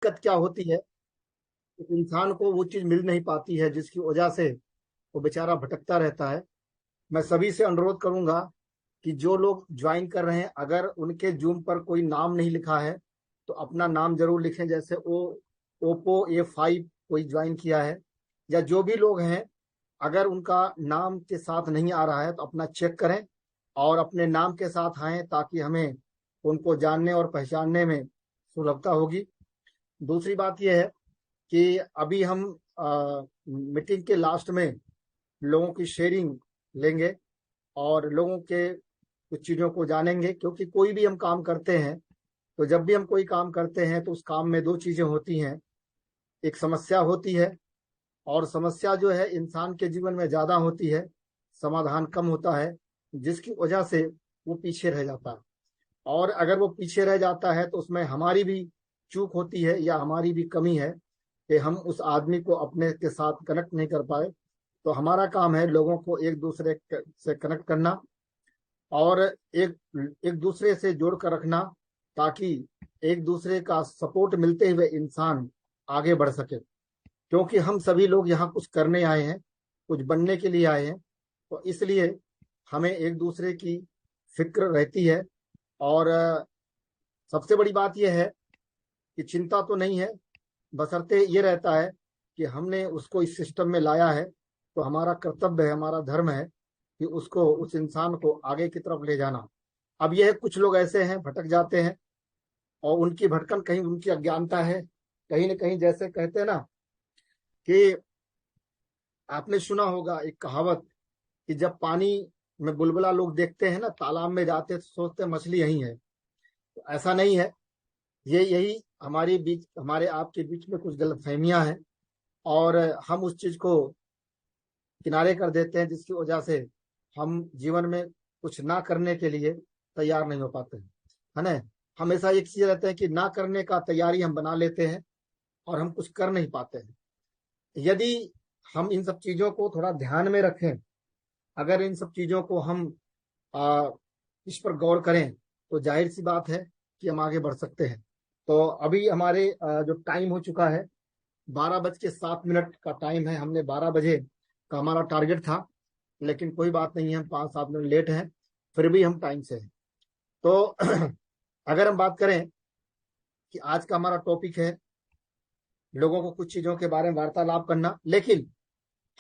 दिक्कत क्या होती है, इंसान को वो चीज मिल नहीं पाती है जिसकी वजह से वो बेचारा भटकता रहता है। मैं सभी से अनुरोध करूंगा कि जो लोग ज्वाइन कर रहे हैं, अगर उनके जूम पर कोई नाम नहीं लिखा है तो अपना नाम जरूर लिखें। जैसे ओप्पो A5 कोई ज्वाइन किया है, या जो भी लोग हैं, अगर उनका नाम के साथ नहीं आ रहा है तो अपना चेक करें और अपने नाम के साथ आए, ताकि हमें उनको जानने और पहचानने में सुलभता होगी। दूसरी बात यह है कि अभी हम मीटिंग के लास्ट में लोगों की शेयरिंग लेंगे और लोगों के कुछ चीज़ों को जानेंगे, क्योंकि कोई भी हम काम करते हैं तो जब भी हम कोई काम करते हैं तो उस काम में दो चीज़ें होती हैं। एक समस्या होती है, और समस्या जो है इंसान के जीवन में ज़्यादा होती है, समाधान कम होता है, जिसकी वजह से वो पीछे रह जाता है। और अगर वो पीछे रह जाता है तो उसमें हमारी भी चूक होती है या हमारी भी कमी है कि हम उस आदमी को अपने के साथ कनेक्ट नहीं कर पाए। तो हमारा काम है लोगों को एक दूसरे से कनेक्ट करना और एक एक दूसरे से जोड़ कर रखना, ताकि एक दूसरे का सपोर्ट मिलते हुए इंसान आगे बढ़ सके। क्योंकि हम सभी लोग यहाँ कुछ करने आए हैं, कुछ बनने के लिए आए हैं, तो इसलिए हमें एक दूसरे की फिक्र रहती है। और सबसे बड़ी बात यह है कि चिंता तो नहीं है, बशर्ते ये रहता है कि हमने उसको इस सिस्टम में लाया है, तो हमारा कर्तव्य है, हमारा धर्म है कि उसको, उस इंसान को आगे की तरफ ले जाना। अब यह कुछ लोग ऐसे हैं भटक जाते हैं, और उनकी भटकन कहीं उनकी अज्ञानता है, कहीं ना कहीं। जैसे कहते हैं ना कि आपने सुना होगा एक कहावत कि जब पानी में बुलबुला लोग देखते हैं ना, तालाब में जाते हैं तो सोचते हैं मछली यही है। तो ऐसा नहीं है। ये यही हमारे बीच, हमारे आपके बीच में कुछ गलतफहमियां हैं, और हम उस चीज को किनारे कर देते हैं, जिसकी वजह से हम जीवन में कुछ ना करने के लिए तैयार नहीं हो पाते हैं, है ना। हमेशा एक चीज रहता है कि ना करने का तैयारी हम बना लेते हैं और हम कुछ कर नहीं पाते हैं। यदि हम इन सब चीजों को थोड़ा ध्यान में रखें, अगर इन सब चीजों को हम आ, इस पर गौर करें, तो जाहिर सी बात है कि हम आगे बढ़ सकते हैं। तो अभी हमारे जो टाइम हो चुका है, 12:07 का टाइम है। हमने 12 बजे का हमारा टारगेट था, लेकिन कोई बात नहीं है, हम 5-7 मिनट लेट हैं, फिर भी हम टाइम से हैं। तो अगर हम बात करें कि आज का हमारा टॉपिक है लोगों को कुछ चीजों के बारे में वार्तालाप करना, लेकिन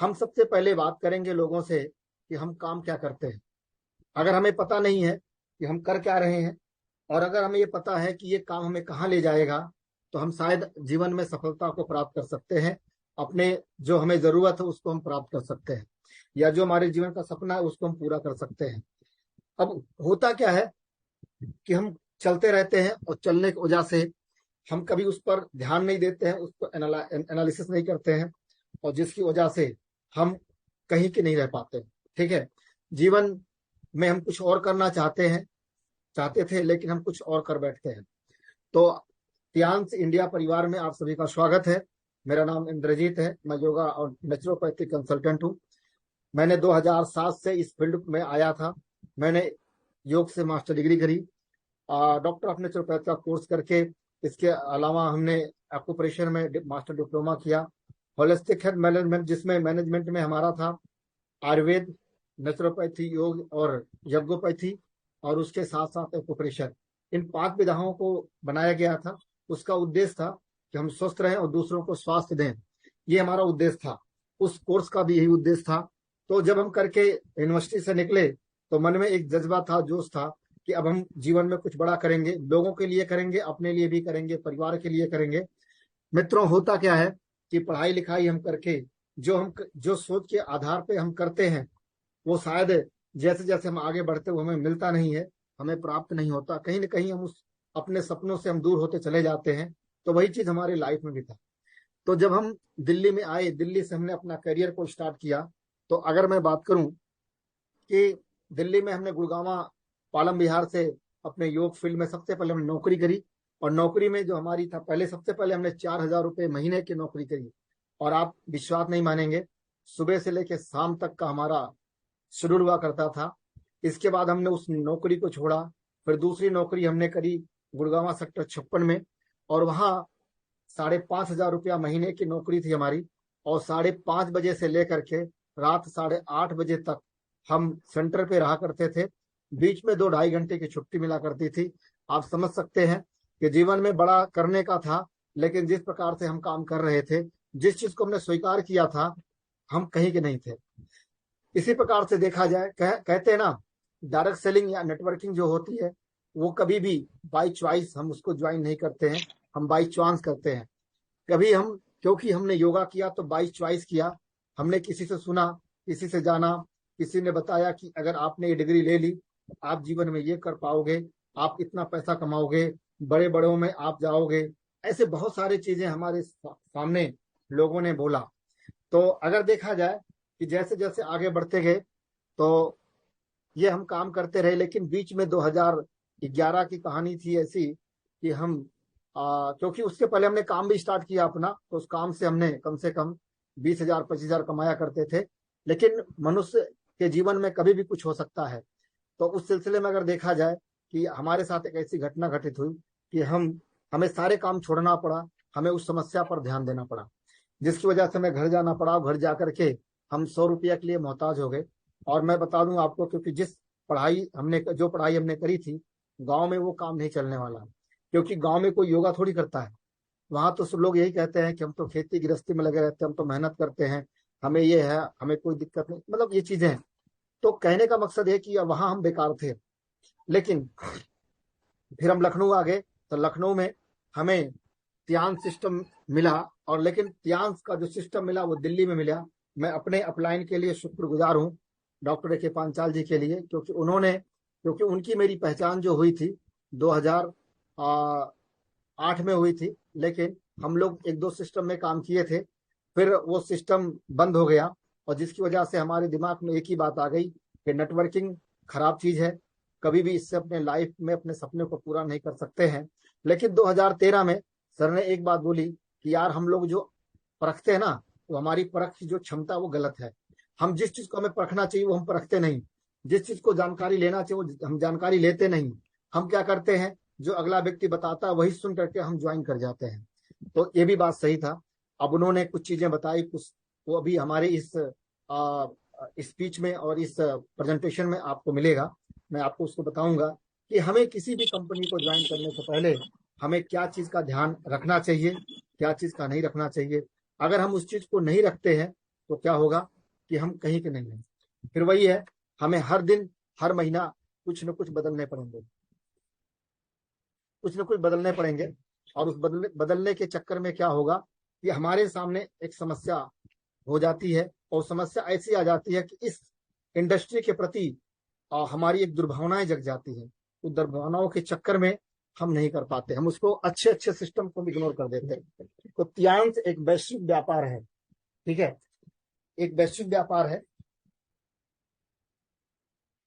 हम सबसे पहले बात करेंगे लोगों से कि हम काम क्या करते हैं। अगर हमें पता नहीं है कि हम कर क्या रहे हैं, और अगर हमें ये पता है कि ये काम हमें कहाँ ले जाएगा, तो हम शायद जीवन में सफलता को प्राप्त कर सकते हैं। अपने जो हमें जरूरत है उसको हम प्राप्त कर सकते हैं, या जो हमारे जीवन का सपना है उसको हम पूरा कर सकते हैं। अब होता क्या है कि हम चलते रहते हैं, और चलने की वजह से हम कभी उस पर ध्यान नहीं देते हैं, उस पर एनालिसिस नहीं करते हैं, और जिसकी वजह से हम कहीं के नहीं रह पाते। ठीक है, जीवन में हम कुछ और करना चाहते थे, लेकिन हम कुछ और कर बैठते हैं। तो तियांश इंडिया परिवार में आप सभी का स्वागत है। मेरा नाम इंद्रजीत है, मैं योगा और नेचुरोपैथी कंसल्टेंट हूँ। मैंने 2007 से इस फील्ड में आया था। मैंने योग से मास्टर डिग्री करी, डॉक्टर ऑफ नेचुरोपैथ का कोर्स करके, इसके अलावा हमने एक्यूप्रेशर में मास्टर डिप्लोमा किया। होलिस्टिक हेल्थ मैनेजमेंट, जिसमें मैनेजमेंट में हमारा था आयुर्वेद, नेचुरोपैथी, योग और यज्ञोपैथी, और उसके साथ साथ एक्यूप्रेशर। इन 5 विधाओं को बनाया गया था। उसका उद्देश्य था कि हम स्वस्थ रहें और दूसरों को स्वास्थ्य दें। ये हमारा उद्देश्य था। उस कोर्स का भी यही उद्देश्य था। तो जब हम करके यूनिवर्सिटी से निकले, तो मन में एक जज्बा था, जोश था कि अब हम जीवन में कुछ बड़ा करेंगे, लोगों के लिए करेंगे, अपने लिए भी करेंगे, परिवार के लिए करेंगे। मित्रों, होता क्या है कि पढ़ाई लिखाई हम करके जो सोच के आधार पे हम करते हैं, वो शायद जैसे जैसे हम आगे बढ़ते हुए हमें मिलता नहीं है, हमें प्राप्त नहीं होता। कहीं ना कहीं हम उस अपने सपनों से हम दूर होते चले जाते हैं। तो वही चीज हमारी लाइफ में भी था। तो जब हम दिल्ली में आए, दिल्ली से हमने अपना करियर को स्टार्ट किया। तो अगर मैं बात करूं कि दिल्ली में हमने गुड़गांव पालम बिहार से अपने योग फील्ड में सबसे पहले हमने नौकरी करी। और नौकरी में जो हमारी था, पहले सबसे पहले हमने 4,000 रुपये महीने की नौकरी करी। और आप विश्वास नहीं मानेंगे, सुबह से लेकर शाम तक का हमारा शेड्यूल हुआ करता था। इसके बाद हमने उस नौकरी को छोड़ा, फिर दूसरी नौकरी हमने करी गुड़गांव सेक्टर 56 में। और वहाँ ₹5,500 महीने की नौकरी थी हमारी, और 5:30 बजे से लेकर के रात 8:30 बजे तक हम सेंटर पे रहा करते थे। बीच में 2-2.5 घंटे की छुट्टी मिला करती थी। आप समझ सकते हैं कि जीवन में बड़ा करने का था, लेकिन जिस प्रकार से हम काम कर रहे थे, जिस चीज को हमने स्वीकार किया था, हम कहीं के नहीं थे। इसी प्रकार से देखा जाए, कहते हैं ना, डायरेक्ट सेलिंग या नेटवर्किंग जो होती है, वो कभी भी बाई चॉइस हम उसको ज्वाइन नहीं करते हैं, हम बाई चांस करते हैं। कभी हम, क्योंकि हमने योगा किया तो बाई चॉइस किया, हमने किसी से सुना, किसी से जाना, किसी ने बताया कि अगर आपने ये डिग्री ले ली तो आप जीवन में ये कर पाओगे, आप इतना पैसा कमाओगे, बड़े बड़ों में आप जाओगे। ऐसे बहुत सारी चीजें हमारे सामने लोगों ने बोला। तो अगर देखा जाए कि जैसे जैसे आगे बढ़ते गए, तो ये हम काम करते रहे, लेकिन बीच में 2011 की कहानी थी ऐसी कि हम, क्योंकि उसके पहले हमने काम भी स्टार्ट किया अपना, तो उस काम से हमने कम से कम 20,000 25,000 कमाया करते थे। लेकिन मनुष्य के जीवन में कभी भी कुछ हो सकता है। तो उस सिलसिले में अगर देखा जाए कि हमारे साथ एक ऐसी घटना घटित हुई कि हमें सारे काम छोड़ना पड़ा, हमें उस समस्या पर ध्यान देना पड़ा, जिसकी वजह से हमें घर जाना पड़ा। घर जाकर के हम 100 रुपया के लिए मोहताज हो गए। और मैं बता दूं आपको, क्योंकि जो पढ़ाई हमने करी थी, गांव में वो काम नहीं चलने वाला, क्योंकि गांव में कोई योगा थोड़ी करता है। वहां तो सब लोग यही कहते हैं कि हम तो खेती गृहस्थी में लगे रहते हैं, हम तो मेहनत करते हैं, हमें ये है, हमें कोई दिक्कत नहीं, मतलब ये चीजें हैं। तो कहने का मकसद है कि वहां हम बेकार थे। लेकिन फिर हम लखनऊ आ गए, तो लखनऊ में हमें त्यांश सिस्टम मिला, और लेकिन त्यांश का जो सिस्टम मिला वो दिल्ली में मिला। मैं अपने अपलाइन के लिए शुक्रगुजार हूँ डॉक्टर ए के पांचाल जी के लिए, क्योंकि उनकी मेरी पहचान जो हुई थी 2008 में हुई थी। लेकिन हम लोग एक दो सिस्टम में काम किए थे, फिर वो सिस्टम बंद हो गया, और जिसकी वजह से हमारे दिमाग में एक ही बात आ गई कि नेटवर्किंग खराब चीज है, कभी भी इससे अपने लाइफ में अपने सपने को पूरा नहीं कर सकते हैं। लेकिन 2013 में सर ने एक बात बोली कि यार, हम लोग जो परखते हैं ना, वो हमारी परख की जो क्षमता वो गलत है। हम जिस चीज को हमें परखना चाहिए वो हम परखते नहीं, जिस चीज को जानकारी लेना चाहिए वो हम जानकारी लेते नहीं। हम क्या करते हैं, जो अगला व्यक्ति बताता है वही सुन करके हम ज्वाइन कर जाते हैं। तो ये भी बात सही था। अब उन्होंने कुछ चीजें बताई, कुछ वो अभी हमारे इस स्पीच में और इस प्रेजेंटेशन में आपको मिलेगा। मैं आपको उसको बताऊंगा कि हमें किसी भी कंपनी को ज्वाइन करने से पहले हमें क्या चीज का ध्यान रखना चाहिए, क्या चीज का नहीं रखना चाहिए। अगर हम उस चीज को नहीं रखते हैं तो क्या होगा कि हम कहीं के नहीं हैं। फिर वही है, हमें हर दिन हर महीना कुछ न कुछ बदलने पड़ेंगे, कुछ न कुछ बदलने पड़ेंगे। और उस बदलने के चक्कर में क्या होगा कि हमारे सामने एक समस्या हो जाती है, और समस्या ऐसी आ जाती है कि इस इंडस्ट्री के प्रति हमारी एक दुर्भावनाएं जग जाती है। उस दुर्भावनाओं के चक्कर में हम नहीं कर पाते, हम उसको अच्छे अच्छे सिस्टम को इग्नोर कर देते हैं। तो त्यांश एक वैश्विक व्यापार है, ठीक है, एक वैश्विक व्यापार है।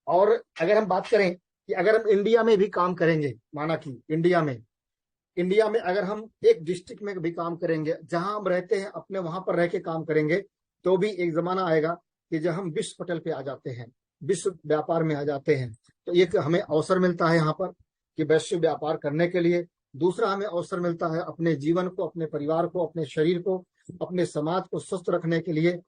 और अगर हम बात करें कि अगर हम इंडिया में भी काम करेंगे, माना कि इंडिया में अगर हम एक डिस्ट्रिक्ट में भी काम करेंगे, जहां हम रहते हैं अपने, वहां पर रह के काम करेंगे, तो भी एक जमाना आएगा कि जब हम विश्व पटल पे आ जाते हैं, विश्व व्यापार में आ जाते हैं, तो एक हमें अवसर मिलता है यहाँ पर कि वैश्विक व्यापार करने के लिए। दूसरा हमें अवसर मिलता है अपने जीवन को, अपने परिवार को, अपने शरीर को, अपने समाज को स्वस्थ रखने के लिए,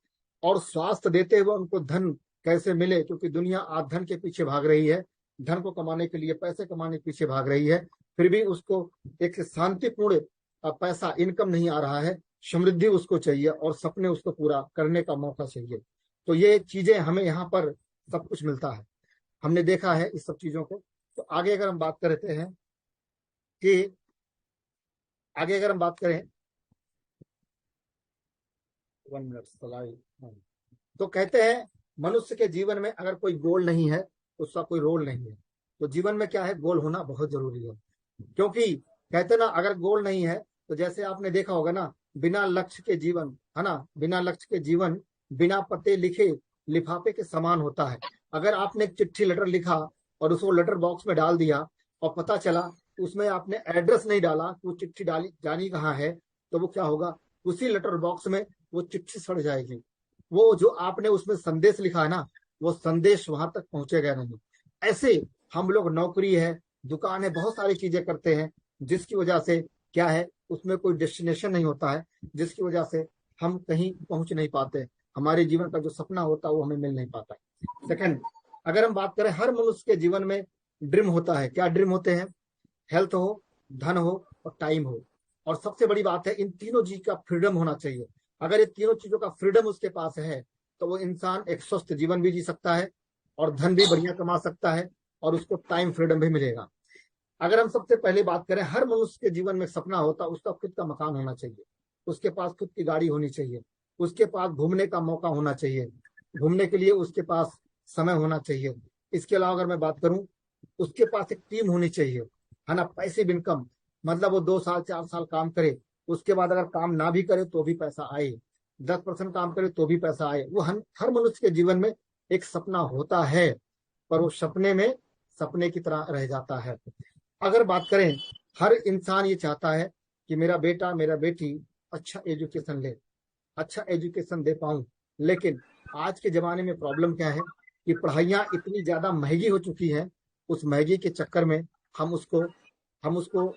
और स्वास्थ्य देते हुए उनको धन कैसे मिले, क्योंकि दुनिया आज धन के पीछे भाग रही है, धन को कमाने के लिए, पैसे कमाने के पीछे भाग रही है। फिर भी उसको एक शांतिपूर्ण पैसा इनकम नहीं आ रहा है, समृद्धि उसको चाहिए और सपने उसको पूरा करने का मौका चाहिए। तो ये चीजें हमें यहाँ पर सब कुछ मिलता है, हमने देखा है इस सब चीजों को। तो आगे अगर हम बात करते हैं कि आगे अगर हम बात करें 1 मिनट सलाई, तो कहते हैं मनुष्य के जीवन में अगर कोई गोल नहीं है तो उसका कोई रोल नहीं है। तो जीवन में क्या है, गोल होना बहुत जरूरी है। क्योंकि कहते ना, अगर गोल नहीं है तो जैसे आपने देखा होगा ना, बिना लक्ष्य के जीवन, है ना, बिना लक्ष्य के जीवन बिना पते लिखे लिफाफे के समान होता है। अगर आपने एक चिट्ठी लेटर लिखा और उसको लेटर बॉक्स में डाल दिया, और पता चला कि उसमें आपने एड्रेस नहीं डाला कि वो चिट्ठी डाली जानी कहाँ है, तो वो क्या होगा, उसी लेटर बॉक्स में वो चिट्ठी सड़ जाएगी। वो जो आपने उसमें संदेश लिखा है ना, वो संदेश वहां तक पहुंचेगा नहीं। ऐसे हम लोग नौकरी है, दुकान है, बहुत सारी चीजें करते हैं, जिसकी वजह से क्या है, उसमें कोई डेस्टिनेशन नहीं होता है, जिसकी वजह से हम कहीं पहुंच नहीं पाते। हमारे जीवन का जो सपना होता है वो हमें मिल नहीं पाता है। सेकंड, अगर हम बात करें, हर मनुष्य के जीवन में ड्रीम होता है। क्या ड्रीम होते हैं? हेल्थ हो, धन हो और टाइम हो। और सबसे बड़ी बात है, इन तीनों चीज का फ्रीडम होना चाहिए। अगर ये तीनों चीजों का फ्रीडम उसके पास है तो वो इंसान एक स्वस्थ जीवन भी जी सकता है और धन भी बढ़िया कमा सकता है और उसको टाइम फ्रीडम भी मिलेगा। अगर हम सबसे पहले बात करें, हर मनुष्य के जीवन में सपना होता है उसका खुद का मकान होना चाहिए, उसके पास खुद की गाड़ी होनी चाहिए, उसके पास घूमने का मौका होना चाहिए, घूमने के लिए उसके पास समय होना चाहिए। इसके अलावा अगर मैं बात करूं, उसके पास एक टीम होनी चाहिए, है ना, पैसिव इनकम। मतलब वो 2 साल 4 साल काम करे, उसके बाद अगर काम ना भी करे तो भी पैसा आए, 10% काम करे तो भी पैसा आए। वो हर मनुष्य के जीवन में एक सपना होता है, पर वो सपने में सपने की तरह रह जाता है। अगर बात करें, हर इंसान ये चाहता है कि मेरा बेटा मेरा बेटी अच्छा एजुकेशन ले, अच्छा एजुकेशन दे पाऊं। लेकिन आज के जमाने में प्रॉब्लम क्या है कि पढ़ाइयाँ इतनी ज्यादा महंगी हो चुकी है, उस महंगी के चक्कर में हम उसको हम उसको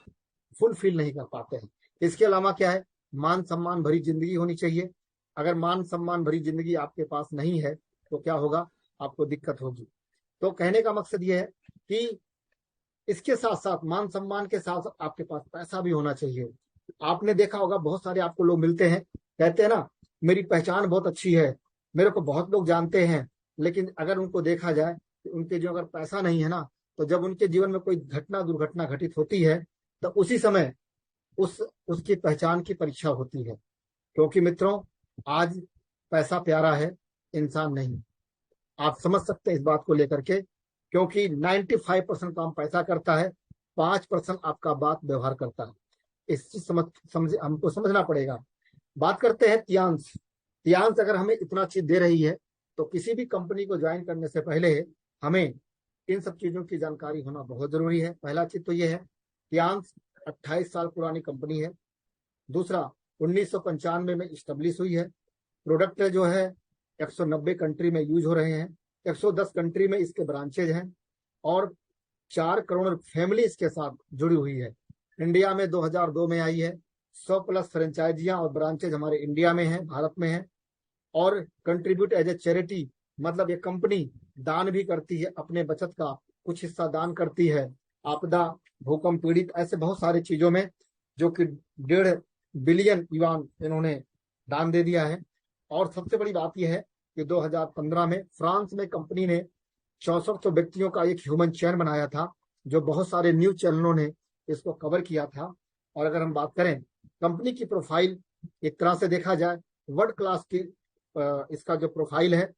फुलफिल नहीं कर पाते हैं। इसके अलावा क्या है, मान सम्मान भरी जिंदगी होनी चाहिए। अगर मान सम्मान भरी जिंदगी आपके पास नहीं है तो क्या होगा, आपको दिक्कत होगी। तो कहने का मकसद ये है कि इसके साथ साथ, मान सम्मान के साथ साथ आपके पास पैसा भी होना चाहिए। आपने देखा होगा, बहुत सारे आपको लोग मिलते हैं, कहते हैं ना, मेरी पहचान बहुत अच्छी है, मेरे को बहुत लोग जानते हैं। लेकिन अगर उनको देखा जाए तो उनके जो अगर पैसा नहीं है ना, तो जब उनके जीवन में कोई घटना दुर्घटना घटित होती है तो उसी समय उसकी पहचान की परीक्षा होती है। क्योंकि मित्रों, आज पैसा प्यारा है, इंसान नहीं। आप समझ सकते हैं इस बात को लेकर के, क्योंकि 95% काम पैसा करता है, 5% आपका बात व्यवहार करता है। इस चीज समझ हमको समझना पड़ेगा। बात करते हैं तियांश। तियांश अगर हमें इतना चीज दे रही है तो किसी भी कंपनी को ज्वाइन करने से पहले हमें इन सब चीजों की जानकारी होना बहुत जरूरी है। पहला चीज तो ये है, तियांश 28 साल पुरानी कंपनी है। दूसरा, 1995 में स्टेब्लिश हुई है। प्रोडक्ट जो है 190 कंट्री में यूज हो रहे हैं, 110 कंट्री में इसके ब्रांचेज हैं और 4 करोड़ फैमिली इसके साथ जुड़ी हुई है। इंडिया में 2002 में आई है। 100+ फ्रेंचाइजियां और ब्रांचेज हमारे इंडिया में हैं, भारत में हैं। और कंट्रीब्यूट एज ए चैरिटी, मतलब ये कंपनी दान भी करती है, अपने बचत का कुछ हिस्सा दान करती है, आपदा, भूकंप पीड़ित, ऐसे बहुत सारी चीजों में, जो कि 1.5 बिलियन युआन इन्होंने दान दे दिया है। और सबसे बड़ी बात यह है कि 2015 में फ्रांस में कंपनी ने 6400 व्यक्तियों का एक ह्यूमन चेन बनाया था, जो बहुत सारे न्यूज चैनलों ने इसको कवर किया था। और अगर हम बात करें कंपनी की प्रोफाइल, एक तरह से देखा जाए वर्ल्ड क्लास की इसका जो प्रोफाइल है।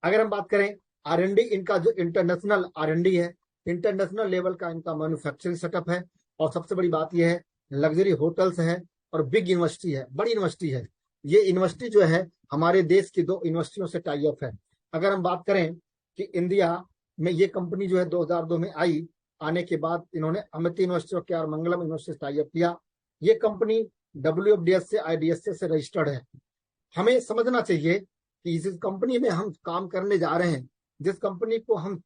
अगर हम बात करें R&D, इनका जो इंटरनेशनल R&D है, इंटरनेशनल लेवल का इनका मैन्युफैक्चरिंग सेटअप है। और सबसे बड़ी बात यह है, लग्जरी होटल्स है और बिग यूनिवर्सिटी है, बड़ी यूनिवर्सिटी है। ये यूनिवर्सिटी जो है हमारे देश की 2 यूनिवर्सिटियों से टाई अप है। अगर हम बात करें कि इंडिया में ये कंपनी जो है 2002 में आई, आने के बाद इन्होंने अमिटी यूनिवर्सिटी और के.आर. मंगलम यूनिवर्सिटी से टाई अप किया। ये कंपनी WFDS से IDSA से रजिस्टर्ड है। हमें समझना चाहिए कि जिस कंपनी में हम काम करने जा रहे हैं, जिस कंपनी को हम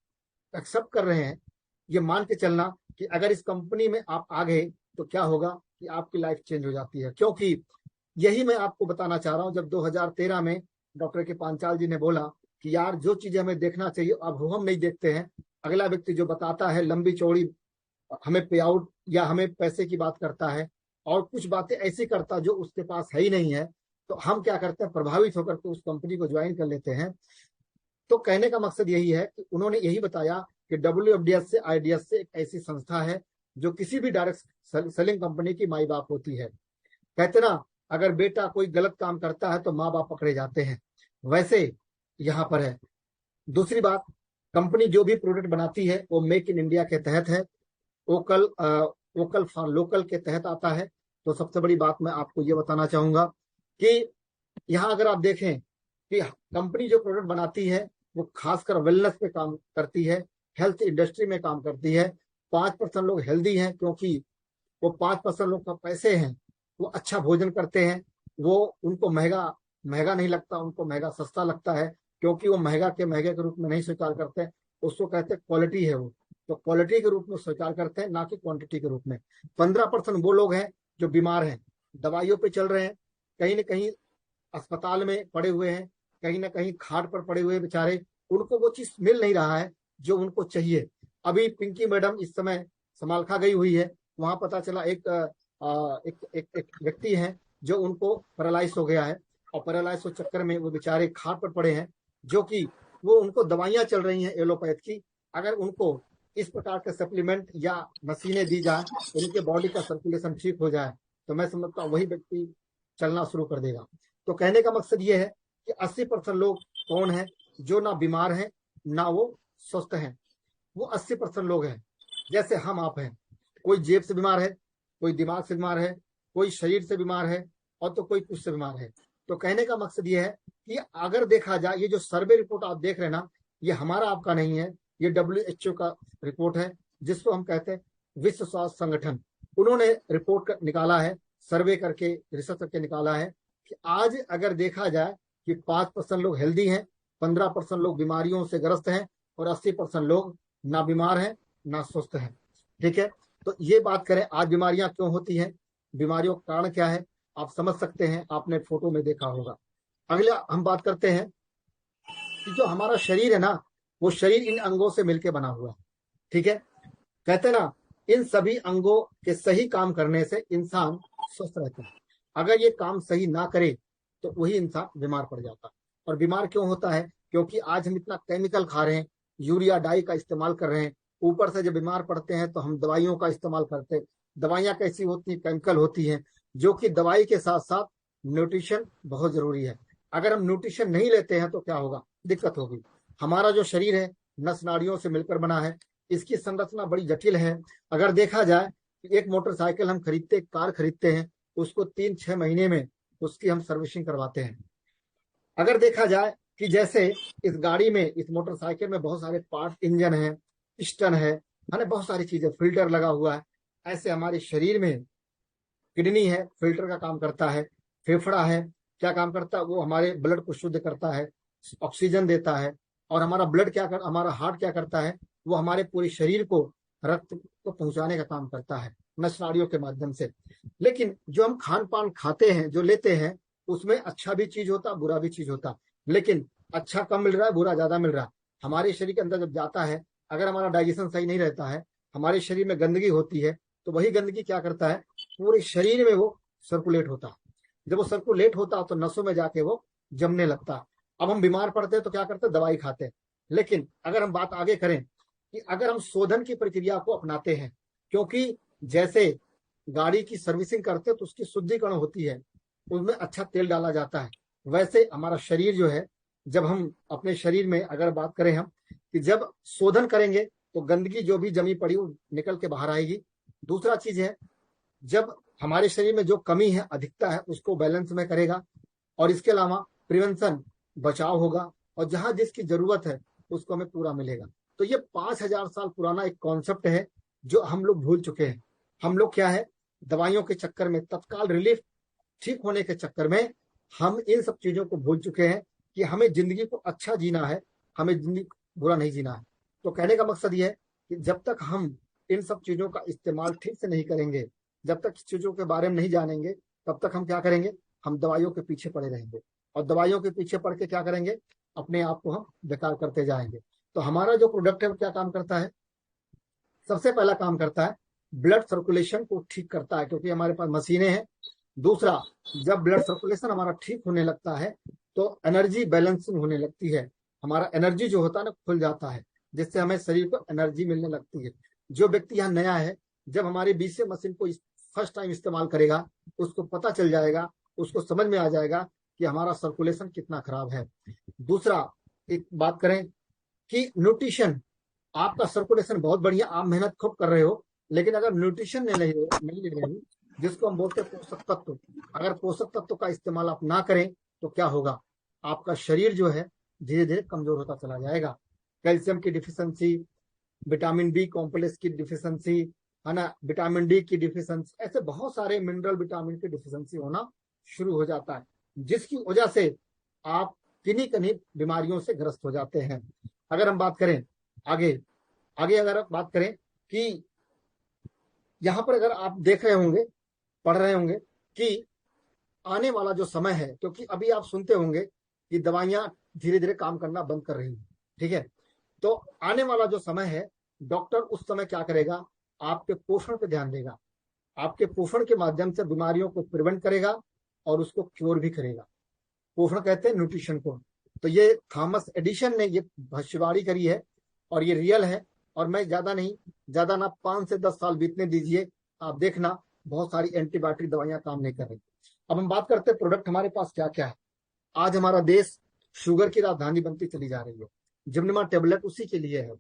एक्सेप्ट कर रहे हैं, ये मान के चलना कि अगर इस कंपनी में आप आ गए तो क्या होगा कि आपकी लाइफ चेंज हो जाती है। क्योंकि यही मैं आपको बताना चाह रहा हूं, जब 2013 में डॉक्टर के पांचाल जी ने बोला कि यार जो चीजें हमें देखना चाहिए अब वो हम नहीं देखते हैं, अगला व्यक्ति जो बताता है लंबी चौड़ी हमें पे आउट या हमें पैसे की बात करता है और कुछ बातें ऐसी करता जो उसके पास है ही नहीं है, तो हम क्या करते हैं, प्रभावित होकर के उस कंपनी को ज्वाइन कर लेते हैं। तो कहने का मकसद यही है कि उन्होंने यही बताया कि WFDS से IDS से एक ऐसी संस्था है जो किसी भी डायरेक्ट सेलिंग कंपनी की माई बाप होती है। कहते ना, अगर बेटा कोई गलत काम करता है तो माँ बाप पकड़े जाते हैं, वैसे यहाँ पर है। दूसरी बात, कंपनी जो भी प्रोडक्ट बनाती है वो मेक इन इंडिया के तहत है, वोकल वोकल फॉर लोकल के तहत आता है। तो सबसे बड़ी बात मैं आपको ये बताना चाहूंगा कि यहाँ अगर आप देखें कि कंपनी जो प्रोडक्ट बनाती है वो खासकर वेलनेस पे काम करती है, हेल्थ इंडस्ट्री में काम करती है। 5% लोग हेल्दी हैं क्योंकि वो 5% लोग का पैसे हैं, वो अच्छा भोजन करते हैं, वो उनको महंगा महंगा नहीं लगता, उनको महंगा सस्ता लगता है, क्योंकि वो महंगा के महंगे के रूप में नहीं स्वीकार करते हैं, उसको कहते हैं क्वालिटी है वो, तो क्वालिटी के रूप में स्वीकार करते हैं, ना कि क्वांटिटी के रूप में। 15% वो लोग हैं जो बीमार हैं, दवाइयों पे चल रहे हैं, कहीं ना कहीं अस्पताल में पड़े हुए हैं, कहीं ना कहीं खाट पर पड़े हुए बेचारे, उनको वो चीज मिल नहीं रहा है जो उनको चाहिए। अभी पिंकी मैडम इस समय समालखा गई हुई है, वहां पता चला एक व्यक्ति है जो उनको पैरालाइज हो गया है, और पैरालाइज के चक्कर में वो बेचारे खाट पर पड़े हैं, जो कि वो उनको दवाइयां चल रही हैं एलोपैथ की। अगर उनको इस प्रकार के सप्लीमेंट या मशीनें दी जाए, उनके बॉडी का सर्कुलेशन ठीक हो जाए, तो मैं समझता हूँ वही व्यक्ति चलना शुरू कर देगा। तो कहने का मकसद ये है कि 80% लोग कौन है जो ना बीमार हैं ना वो स्वस्थ हैं। वो 80% लोग हैं जैसे हम आप हैं। कोई जेब से बीमार है, कोई दिमाग से बीमार है, कोई शरीर से बीमार है, और तो कोई कुछ से बीमार है। तो कहने का मकसद ये है कि अगर देखा जाए, ये जो सर्वे रिपोर्ट आप देख रहे हैं ना, ये हमारा आपका नहीं है, ये WHO का रिपोर्ट है, जिसको हम कहते हैं विश्व स्वास्थ्य संगठन। उन्होंने रिपोर्ट निकाला है, सर्वे करके रिसर्च करके निकाला है कि आज अगर देखा जाए कि 5% लोग हेल्दी हैं, 15% लोग बीमारियों से ग्रस्त हैं, और 80% लोग ना बीमार हैं ना स्वस्थ हैं। ठीक है, तो ये बात करें आज बीमारियां क्यों होती हैं, बीमारियों का कारण क्या है, आप समझ सकते हैं, आपने फोटो में देखा होगा। अगला हम बात करते हैं कि जो हमारा शरीर है ना, वो शरीर इन अंगों से मिलकर बना हुआ है। ठीक है, कहते हैं ना, इन सभी अंगों के सही काम करने से इंसान स्वस्थ रहता है। अगर ये काम सही ना करे तो वही इंसान बीमार पड़ जाता है। और बीमार क्यों होता है? क्योंकि आज हम इतना केमिकल खा रहे हैं, यूरिया डाई का इस्तेमाल कर रहे हैं, ऊपर से जब बीमार पड़ते हैं तो हम दवाइयों का इस्तेमाल करते हैं। दवाइयां कैसी होती हैं? केमिकल होती हैं, जो कि दवाई के साथ साथ न्यूट्रिशन बहुत जरूरी है। अगर हम न्यूट्रिशन नहीं लेते हैं तो क्या होगा? दिक्कत होगी। हमारा जो शरीर है नस नाड़ियों से मिलकर बना है, इसकी संरचना बड़ी जटिल है। अगर देखा जाए कि एक मोटरसाइकिल हम खरीदते, कार खरीदते हैं, उसको 3-6 महीने में उसकी हम सर्विसिंग करवाते हैं। अगर देखा जाए कि जैसे इस गाड़ी में, इस मोटरसाइकिल में बहुत सारे पार्ट, इंजन है, पिस्टन है ना, बहुत सारी चीजें, फिल्टर लगा हुआ है। ऐसे हमारे शरीर में किडनी है, फिल्टर का काम करता है। फेफड़ा है, क्या काम करता है? वो हमारे ब्लड को शुद्ध करता है, ऑक्सीजन देता है। और हमारा ब्लड क्या कर हमारा हार्ट क्या करता है? वो हमारे पूरे शरीर को रक्त को पहुंचाने का काम करता है नस नाड़ियों के माध्यम से। लेकिन जो हम खान पान खाते हैं, जो लेते हैं, उसमें अच्छा भी चीज होता, बुरा भी चीज होता। लेकिन अच्छा कम मिल रहा है, बुरा ज्यादा मिल रहा है। हमारे शरीर के अंदर जब जाता है, अगर हमारा डाइजेशन सही नहीं रहता है, हमारे शरीर में गंदगी होती है, तो वही गंदगी क्या करता है? पूरे शरीर में वो सर्कुलेट होता है। जब वो सर्कुलेट होता है तो नसों में जाके वो जमने लगता है। अब हम बीमार पड़ते हैं तो क्या करते हैं? दवाई खाते हैं। लेकिन अगर हम बात आगे करें कि अगर हम शोधन की प्रक्रिया को अपनाते हैं, क्योंकि जैसे गाड़ी की सर्विसिंग करते हैं तो उसकी शुद्धिकरण होती है, उसमें अच्छा तेल डाला जाता है, वैसे हमारा शरीर जो है, जब हम अपने शरीर में अगर बात करें हम कि जब शोधन करेंगे तो गंदगी जो भी जमी पड़ी वो निकल के बाहर आएगी। दूसरा चीज है, जब हमारे शरीर में जो कमी है, अधिकता है, उसको बैलेंस में करेगा। और इसके अलावा प्रिवेंशन, बचाव होगा, और जहां जिसकी जरूरत है उसको हमें पूरा मिलेगा। तो ये 5,000 साल पुराना एक कॉन्सेप्ट है जो हम लोग भूल चुके हैं। हम लोग क्या है, दवाइयों के चक्कर में, तत्काल रिलीफ, ठीक होने के चक्कर में हम इन सब चीजों को भूल चुके हैं कि हमें जिंदगी को अच्छा जीना है, हमें जिंदगी को बुरा नहीं जीना है। तो कहने का मकसद ये है कि जब तक हम इन सब चीजों का इस्तेमाल ठीक से नहीं करेंगे, जब तक इस चीजों के बारे में नहीं जानेंगे, तब तक हम क्या करेंगे? हम दवाइयों के पीछे पड़े रहेंगे, और दवाइयों के पीछे पड़ के क्या करेंगे? अपने आप को हम बेकार करते जाएंगे। तो हमारा जो प्रोडक्ट है वो क्या काम करता है? सबसे पहला काम करता है ब्लड सर्कुलेशन को ठीक करता है, क्योंकि हमारे पास मशीनें हैं। दूसरा, जब ब्लड सर्कुलेशन हमारा ठीक होने लगता है तो एनर्जी बैलेंसिंग होने लगती है। हमारा एनर्जी जो होता है ना, खुल जाता है, जिससे हमें शरीर को एनर्जी मिलने लगती है। जो व्यक्ति यहाँ नया है, जब हमारी बीसीए मशीन को फर्स्ट टाइम इस्तेमाल करेगा, उसको पता चल जाएगा, उसको समझ में आ जाएगा कि हमारा सर्कुलेशन कितना खराब है। दूसरा, एक बात करें कि न्यूट्रिशन, आपका सर्कुलेशन बहुत बढ़िया, आप मेहनत खूब कर रहे हो, लेकिन अगर न्यूट्रिशन नहीं ले रहे हो, जिसको हम बोलते हैं पोषक तत्व, अगर पोषक तत्व का इस्तेमाल आप ना करें तो क्या होगा? आपका शरीर जो है धीरे धीरे कमजोर होता चला जाएगा। कैल्शियम की डिफिशियंसी, विटामिन बी कॉम्प्लेक्स की डिफिशियंसी, है ना, विटामिन डी की डिफिशियंसी, ऐसे बहुत सारे मिनरल विटामिन की डिफिशियंसी होना शुरू हो जाता है, जिसकी वजह से आप किन्हीं किन्हीं बीमारियों से ग्रस्त हो जाते हैं। अगर हम बात करें आगे आगे अगर आप बात करें कि यहाँ पर अगर आप देख रहे होंगे, पढ़ रहे होंगे कि आने वाला जो समय है, क्योंकि अभी आप सुनते होंगे कि दवाइयां धीरे धीरे काम करना बंद कर रही हैं, ठीक है। तो आने वाला जो समय है, डॉक्टर उस समय क्या करेगा, आपके पोषण पे ध्यान देगा। आपके पोषण के माध्यम से बीमारियों को प्रिवेंट करेगा और उसको क्योर भी करेगा। पोषण कहते हैं न्यूट्रिशन को। तो ये थॉमस एडिशन ने ये भविष्यवाणी करी है और ये रियल है। और मैं ज्यादा नहीं, ज्यादा ना 5 से 10 साल बीतने दीजिए, आप देखना बहुत सारी एंटीबायोटिक दवाइयां काम नहीं कर रही। अब हम बात करते हैं प्रोडक्ट हमारे पास क्या क्या है। आज हमारा देश शुगर की राजधानी बनती चली जा रही है। जिम्निमा टेबलेट उसी के लिए है।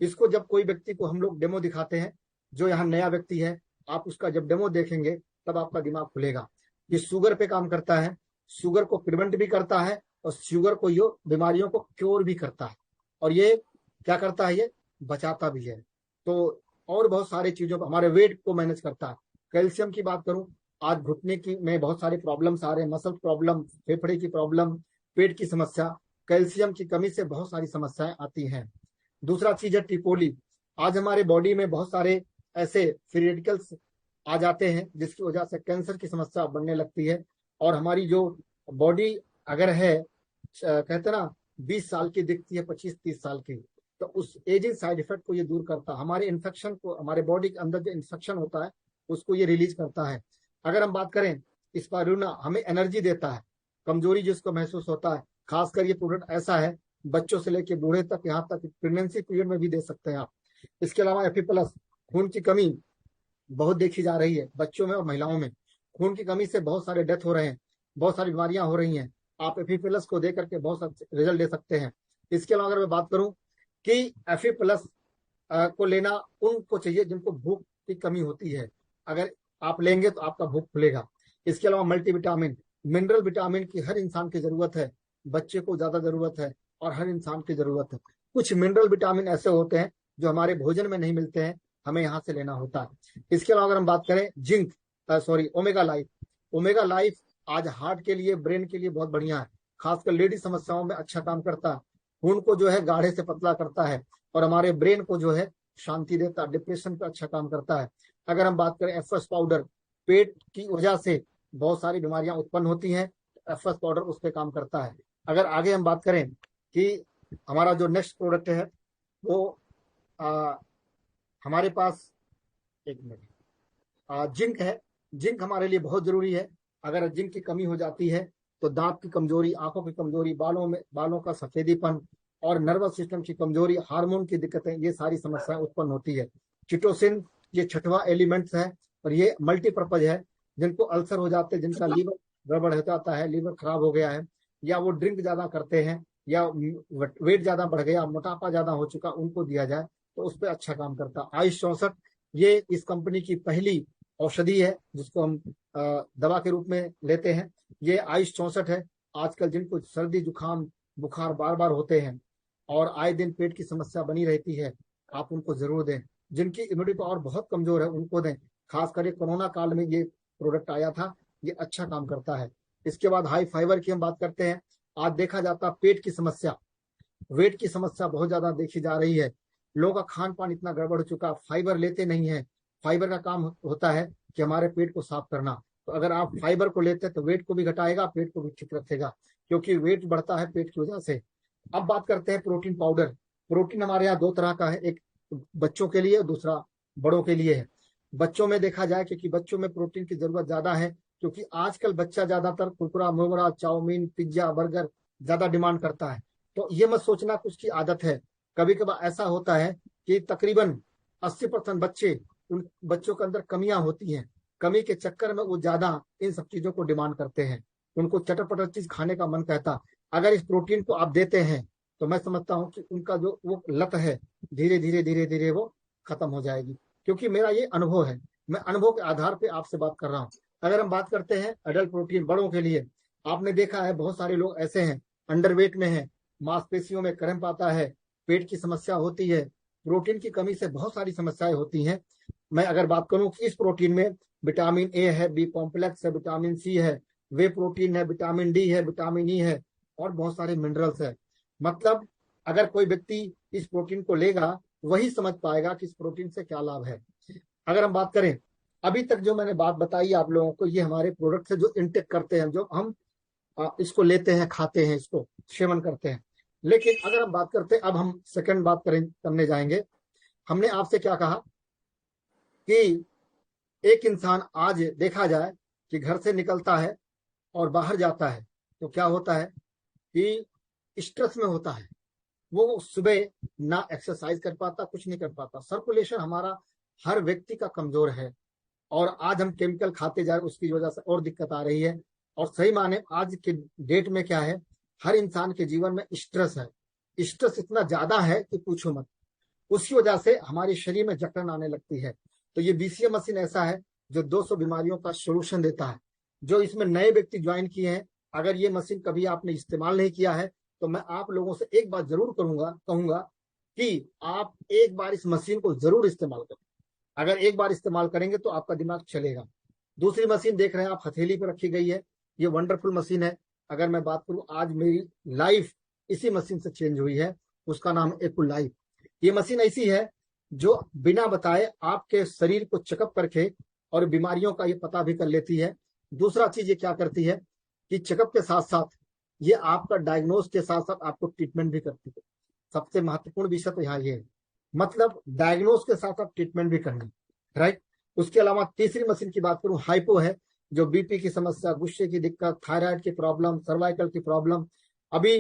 इसको जब कोई व्यक्ति को हम लोग डेमो दिखाते हैं, जो यहाँ नया व्यक्ति है, आप उसका जब डेमो देखेंगे तब आपका दिमाग खुलेगा। ये शुगर पे काम करता है, शुगर को प्रिवेंट भी करता है और शुगर को यो बीमारियों को क्योर भी करता है। और ये क्या करता है, ये बचाता भी है। तो और बहुत सारी चीजों पर हमारे वेट को मैनेज करता है। कैल्शियम की बात करूं, आज घुटने की में बहुत सारे प्रॉब्लम्स आ रहे हैं, मसल प्रॉब्लम, फेफड़े की प्रॉब्लम, पेट की समस्या, कैल्शियम की कमी से बहुत सारी समस्याएं आती हैं। दूसरा चीज है ट्रिपोली। आज हमारे बॉडी में बहुत सारे ऐसे फ्री रेडिकल्स आ जाते हैं जिसकी वजह से कैंसर की समस्या बढ़ने लगती है। और हमारी जो बॉडी अगर है, कहते हैं ना 20 साल की दिखती है 25-30 साल की, तो उस एजिंग साइड इफेक्ट को ये दूर करता है। हमारे इन्फेक्शन को, हमारे बॉडी के अंदर जो इन्फेक्शन होता है उसको ये रिलीज करता है। अगर हम बात करें, स्पारुलिना हमें एनर्जी देता है, कमजोरी जिसको महसूस होता है, खासकर ये प्रोडक्ट ऐसा है बच्चों से लेके बूढ़े तक, यहाँ तक प्रेगनेंसी पीरियड में भी दे सकते हैं आप। इसके अलावा एफी प्लस, खून की कमी बहुत देखी जा रही है बच्चों में और महिलाओं में। खून की कमी से बहुत सारे डेथ हो रहे हैं, बहुत सारी बीमारियां हो रही हैं। आप एफी प्लस को दे करके बहुत सारे रिजल्ट दे सकते हैं। इसके अलावा अगर मैं बात करूं कि एफी प्लस को लेना उनको चाहिए जिनको भूख की कमी होती है, अगर आप लेंगे तो आपका भूख खुलेगा। इसके अलावा मल्टीविटामिन, मिनरल विटामिन की हर इंसान की जरूरत है, बच्चे को ज्यादा जरूरत है और हर इंसान की जरूरत है। कुछ मिनरल विटामिन ऐसे होते हैं जो हमारे भोजन में नहीं मिलते हैं, हमें यहाँ से लेना होता है। इसके अलावा अगर हम बात करें zinc, sorry omega life, omega life आज हार्ट के लिए, ब्रेन के लिए बहुत बढ़िया है, खासकर लेडी समस्याओं में अच्छा काम करता है। खून को जो है गाढ़े से पतला करता है और हमारे ब्रेन को जो है शांति देता है, डिप्रेशन पे अच्छा काम करता है। अगर हम बात करें एफएस पाउडर, पेट की वजह से बहुत सारी बीमारियां उत्पन्न होती हैं, एफएस पाउडर उस पर काम करता है। अगर आगे हम बात करें कि हमारा जो नेक्स्ट प्रोडक्ट है वो हमारे पास, एक मिनट, जिंक है। जिंक हमारे लिए बहुत जरूरी है। अगर जिंक की कमी हो जाती है तो दांत की कमजोरी, आंखों की कमजोरी, बालों का सफेदीपन और नर्वस सिस्टम की कमजोरी, हार्मोन की दिक्कतें, ये सारी समस्याएं उत्पन्न होती है। चिटोसिन ये छठवां एलिमेंट्स है और ये मल्टीपर्पज है। जिनको अल्सर हो जाते हैं, जिनका लीवर गड़बड़ हो जाता है, लीवर खराब हो गया है, या वो ड्रिंक ज्यादा करते हैं, या वेट ज्यादा बढ़ गया, मोटापा ज्यादा हो चुका, उनको दिया जाए तो उस पर अच्छा काम करता है। आयुष 64 ये इस कंपनी की पहली औषधि है जिसको हम दवा के रूप में लेते हैं। ये आयुष 64 है। आजकल जिनको सर्दी जुकाम बुखार बार बार होते हैं और आए दिन पेट की समस्या बनी रहती है, आप उनको जरूर दें। जिनकी इम्यूनिटी पावर बहुत कमजोर है उनको दें। खास करके कोरोना काल में ये प्रोडक्ट आया था, ये अच्छा काम करता है। इसके बाद हाई फाइबर की हम बात करते हैं। आज देखा जाता पेट की समस्या, वेट की समस्या बहुत ज्यादा देखी जा रही है। लोगों का खान पान इतना गड़बड़ हो चुका, फाइबर लेते नहीं है। फाइबर का काम होता है कि हमारे पेट को साफ करना। तो अगर आप फाइबर को लेते हैं तो वेट को भी घटाएगा, पेट को भी ठीक रखेगा, क्योंकि वेट बढ़ता है पेट की वजह से। अब बात करते हैं प्रोटीन पाउडर। प्रोटीन हमारे यहाँ दो तरह का है, एक बच्चों के लिए, दूसरा बड़ों के लिए है। बच्चों में देखा जाए, क्योंकि बच्चों में प्रोटीन की जरूरत ज्यादा है, क्योंकि आजकल बच्चा ज्यादातर कुरकुरा मुरमुरा, चाउमीन, पिज्जा, बर्गर ज्यादा डिमांड करता है। तो ये मत सोचना कि उसकी आदत है। कभी कभार ऐसा होता है कि तकरीबन 80% बच्चे, उन बच्चों के अंदर कमियां होती हैं, कमी के चक्कर में वो ज्यादा इन सब चीजों को डिमांड करते हैं, उनको चटर पटर चीज खाने का मन कहता। अगर इस प्रोटीन को आप देते हैं तो मैं समझता हूँ कि उनका जो वो लत है धीरे धीरे वो खत्म हो जाएगी। क्योंकि मेरा ये अनुभव है, मैं अनुभव के आधार पे आपसे बात कर रहा हूँ। अगर हम बात करते हैं एडल्ट प्रोटीन बड़ों के लिए, आपने देखा है बहुत सारे लोग ऐसे हैं अंडरवेट में है, मांसपेशियों में क्रैम्प आता है, पेट की समस्या होती है, प्रोटीन की कमी से बहुत सारी समस्याएं होती हैं। मैं अगर बात करूं कि इस प्रोटीन में विटामिन ए है, बी कॉम्प्लेक्स है, विटामिन सी है, वे प्रोटीन है, विटामिन डी है, विटामिन ई है और बहुत सारे मिनरल्स है। मतलब अगर कोई व्यक्ति इस प्रोटीन को लेगा वही समझ पाएगा कि इस प्रोटीन से क्या लाभ है। अगर हम बात करें अभी तक जो मैंने बात बताई आप लोगों को, ये हमारे प्रोडक्ट से जो इनटेक करते हैं, जो हम इसको लेते हैं, खाते हैं, इसको सेवन करते हैं। लेकिन अगर हम बात करते हैं, अब हम सेकंड बात करने जाएंगे। हमने आपसे क्या कहा कि एक इंसान आज देखा जाए कि घर से निकलता है और बाहर जाता है तो क्या होता है कि स्ट्रेस में होता है। वो सुबह ना एक्सरसाइज कर पाता, कुछ नहीं कर पाता। सर्कुलेशन हमारा हर व्यक्ति का कमजोर है, और आज हम केमिकल खाते जा रहे, उसकी वजह से और दिक्कत आ रही है। और सही माने आज के डेट में क्या है, हर इंसान के जीवन में स्ट्रेस है। स्ट्रेस इतना ज्यादा है कि पूछो मत। उसकी वजह से हमारे शरीर में जकड़न आने लगती है। तो ये बीसीएम मशीन ऐसा है जो 200 बीमारियों का सोल्यूशन देता है। जो इसमें नए व्यक्ति ज्वाइन किए हैं, अगर ये मशीन कभी आपने इस्तेमाल नहीं किया है तो मैं आप लोगों से एक बात जरूर कहूंगा कि आप एक बार इस मशीन को जरूर इस्तेमाल करें। अगर एक बार इस्तेमाल करेंगे तो आपका दिमाग चलेगा। दूसरी मशीन देख रहे हैं आप, हथेली पर रखी गई है। ये वंडरफुल मशीन है। अगर मैं बात करूं, आज मेरी लाइफ इसी मशीन से चेंज हुई है। उसका नाम है एकू लाइफ। ये मशीन ऐसी है जो बिना बताए आपके शरीर को चेकअप करके और बीमारियों का ये पता भी कर लेती है। दूसरा चीज ये क्या करती है कि चेकअप के साथ साथ ये आपका डायग्नोस के साथ साथ आपको ट्रीटमेंट भी करती है। सबसे महत्वपूर्ण विषय तो यहाँ ये है, मतलब डायग्नोस के साथ साथ ट्रीटमेंट भी करनी, राइट। उसके अलावा तीसरी मशीन की बात करूं, हाइपो है, जो बीपी की समस्या, गुस्से की दिक्कत, थायराइड की प्रॉब्लम, सर्वाइकल की प्रॉब्लम। अभी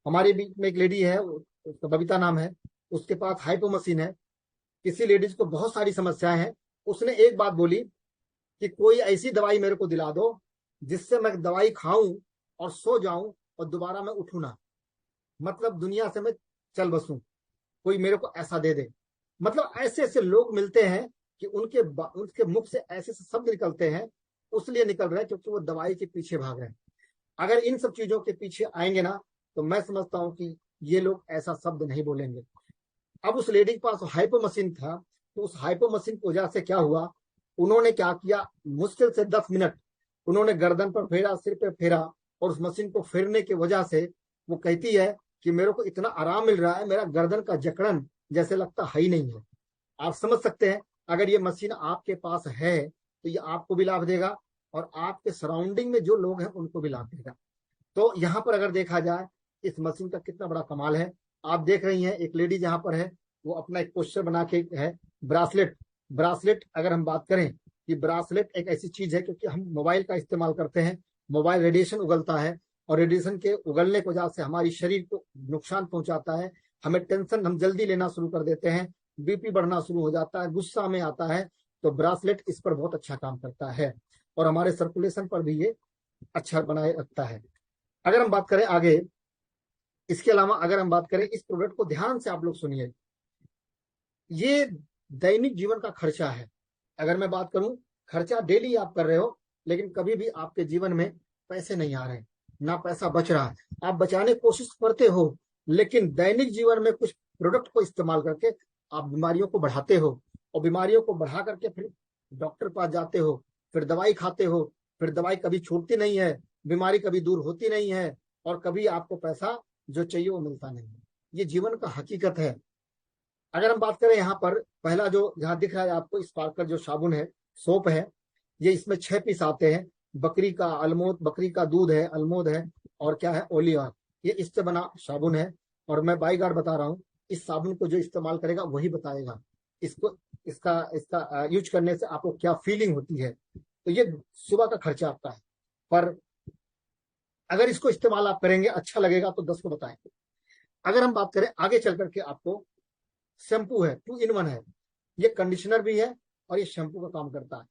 हमारे बीच में एक लेडी है, उसका बबीता नाम है, उसके पास हाइपो मशीन है। किसी लेडीज को बहुत सारी समस्याएं हैं, उसने एक बात बोली कि कोई ऐसी दवाई मेरे को दिला दो जिससे मैं दवाई खाऊं और सो जाऊं और दोबारा मैं उठूं ना, मतलब दुनिया से मैं चल बसूं, कोई मेरे को ऐसा दे दे। मतलब ऐसे ऐसे लोग मिलते हैं कि उनके मुख से ऐसे ऐसे शब्द निकलते हैं, उसलिए निकल रहे हैं क्योंकि वो दवाई के पीछे भाग रहे हैं। अगर इन सब चीजों के पीछे आएंगे ना, तो मैं समझता हूं कि ये लोग ऐसा शब्द नहीं बोलेंगे। अब उस लेडी के पास हाइपो मशीन था, तो उस हाइपो मशीन की वजह से क्या हुआ, उन्होंने क्या किया, मुश्किल से 10 मिनट उन्होंने गर्दन पर फेरा, सिर पर फेरा, और उस मशीन को फेरने की वजह से वो कहती है कि मेरे को इतना आराम मिल रहा है, मेरा गर्दन का जकड़न जैसे लगता है ही नहीं है। आप समझ सकते हैं, अगर ये मशीन आपके पास है तो ये आपको भी लाभ देगा और आपके सराउंडिंग में जो लोग हैं उनको भी लाभ देगा। तो यहाँ पर अगर देखा जाए इस मशीन का कितना बड़ा कमाल है। आप देख रही हैं एक लेडी जहां पर है, वो अपना एक पोस्टर बना के है। ब्रासलेट, ब्रासलेट अगर हम बात करें कि ब्रासलेट एक ऐसी चीज है, क्योंकि हम मोबाइल का इस्तेमाल करते हैं, मोबाइल रेडिएशन उगलता है, और रेडिएशन के उगलने की वजह से हमारी शरीर को नुकसान पहुंचाता है। हमें टेंशन, हम जल्दी लेना शुरू कर देते हैं, बीपी बढ़ना शुरू हो जाता है, गुस्सा में आता है। तो ब्रासलेट इस पर बहुत अच्छा काम करता है और हमारे सर्कुलेशन पर भी ये अच्छा बनाए रखता है। अगर हम बात करें आगे, इसके अलावा अगर हम बात करें इस प्रोडक्ट को ध्यान से आप लोग सुनिए, ये दैनिक जीवन का खर्चा है। अगर मैं बात करूं, खर्चा डेली आप कर रहे हो, लेकिन कभी भी आपके जीवन में पैसे नहीं आ रहे, ना पैसा बच रहा है। आप बचाने की कोशिश करते हो, लेकिन दैनिक जीवन में कुछ प्रोडक्ट को इस्तेमाल करके आप बीमारियों को बढ़ाते हो, और बीमारियों को बढ़ा करके फिर डॉक्टर के पास जाते हो, फिर दवाई खाते हो, फिर दवाई कभी छूटती नहीं है, बीमारी कभी दूर होती नहीं है, और कभी आपको पैसा जो चाहिए वो मिलता नहीं है। ये जीवन का हकीकत है। अगर हम बात करें यहाँ पर, पहला जो यहाँ दिख रहा है आपको, स्पार्कर जो साबुन है, सोप है, ये इसमें 6 पीस आते हैं। बकरी का अलमोद, बकरी का दूध है, अलमोद है, और क्या है, ओलिव ऑयल। ये इससे बना साबुन है। और मैं बाई गार्ड बता रहा हूँ, इस साबुन को जो इस्तेमाल करेगा वही बताएगा इसको, इसका इसका यूज करने से आपको क्या फीलिंग होती है। तो ये सुबह का खर्चा आपका है, पर अगर इसको इस्तेमाल आप करेंगे, अच्छा लगेगा तो 10 को बताएंगे। अगर हम बात करें आगे चल करके, आपको शैम्पू है, 2 in 1 है। ये कंडीशनर भी है और ये शैम्पू का काम करता है।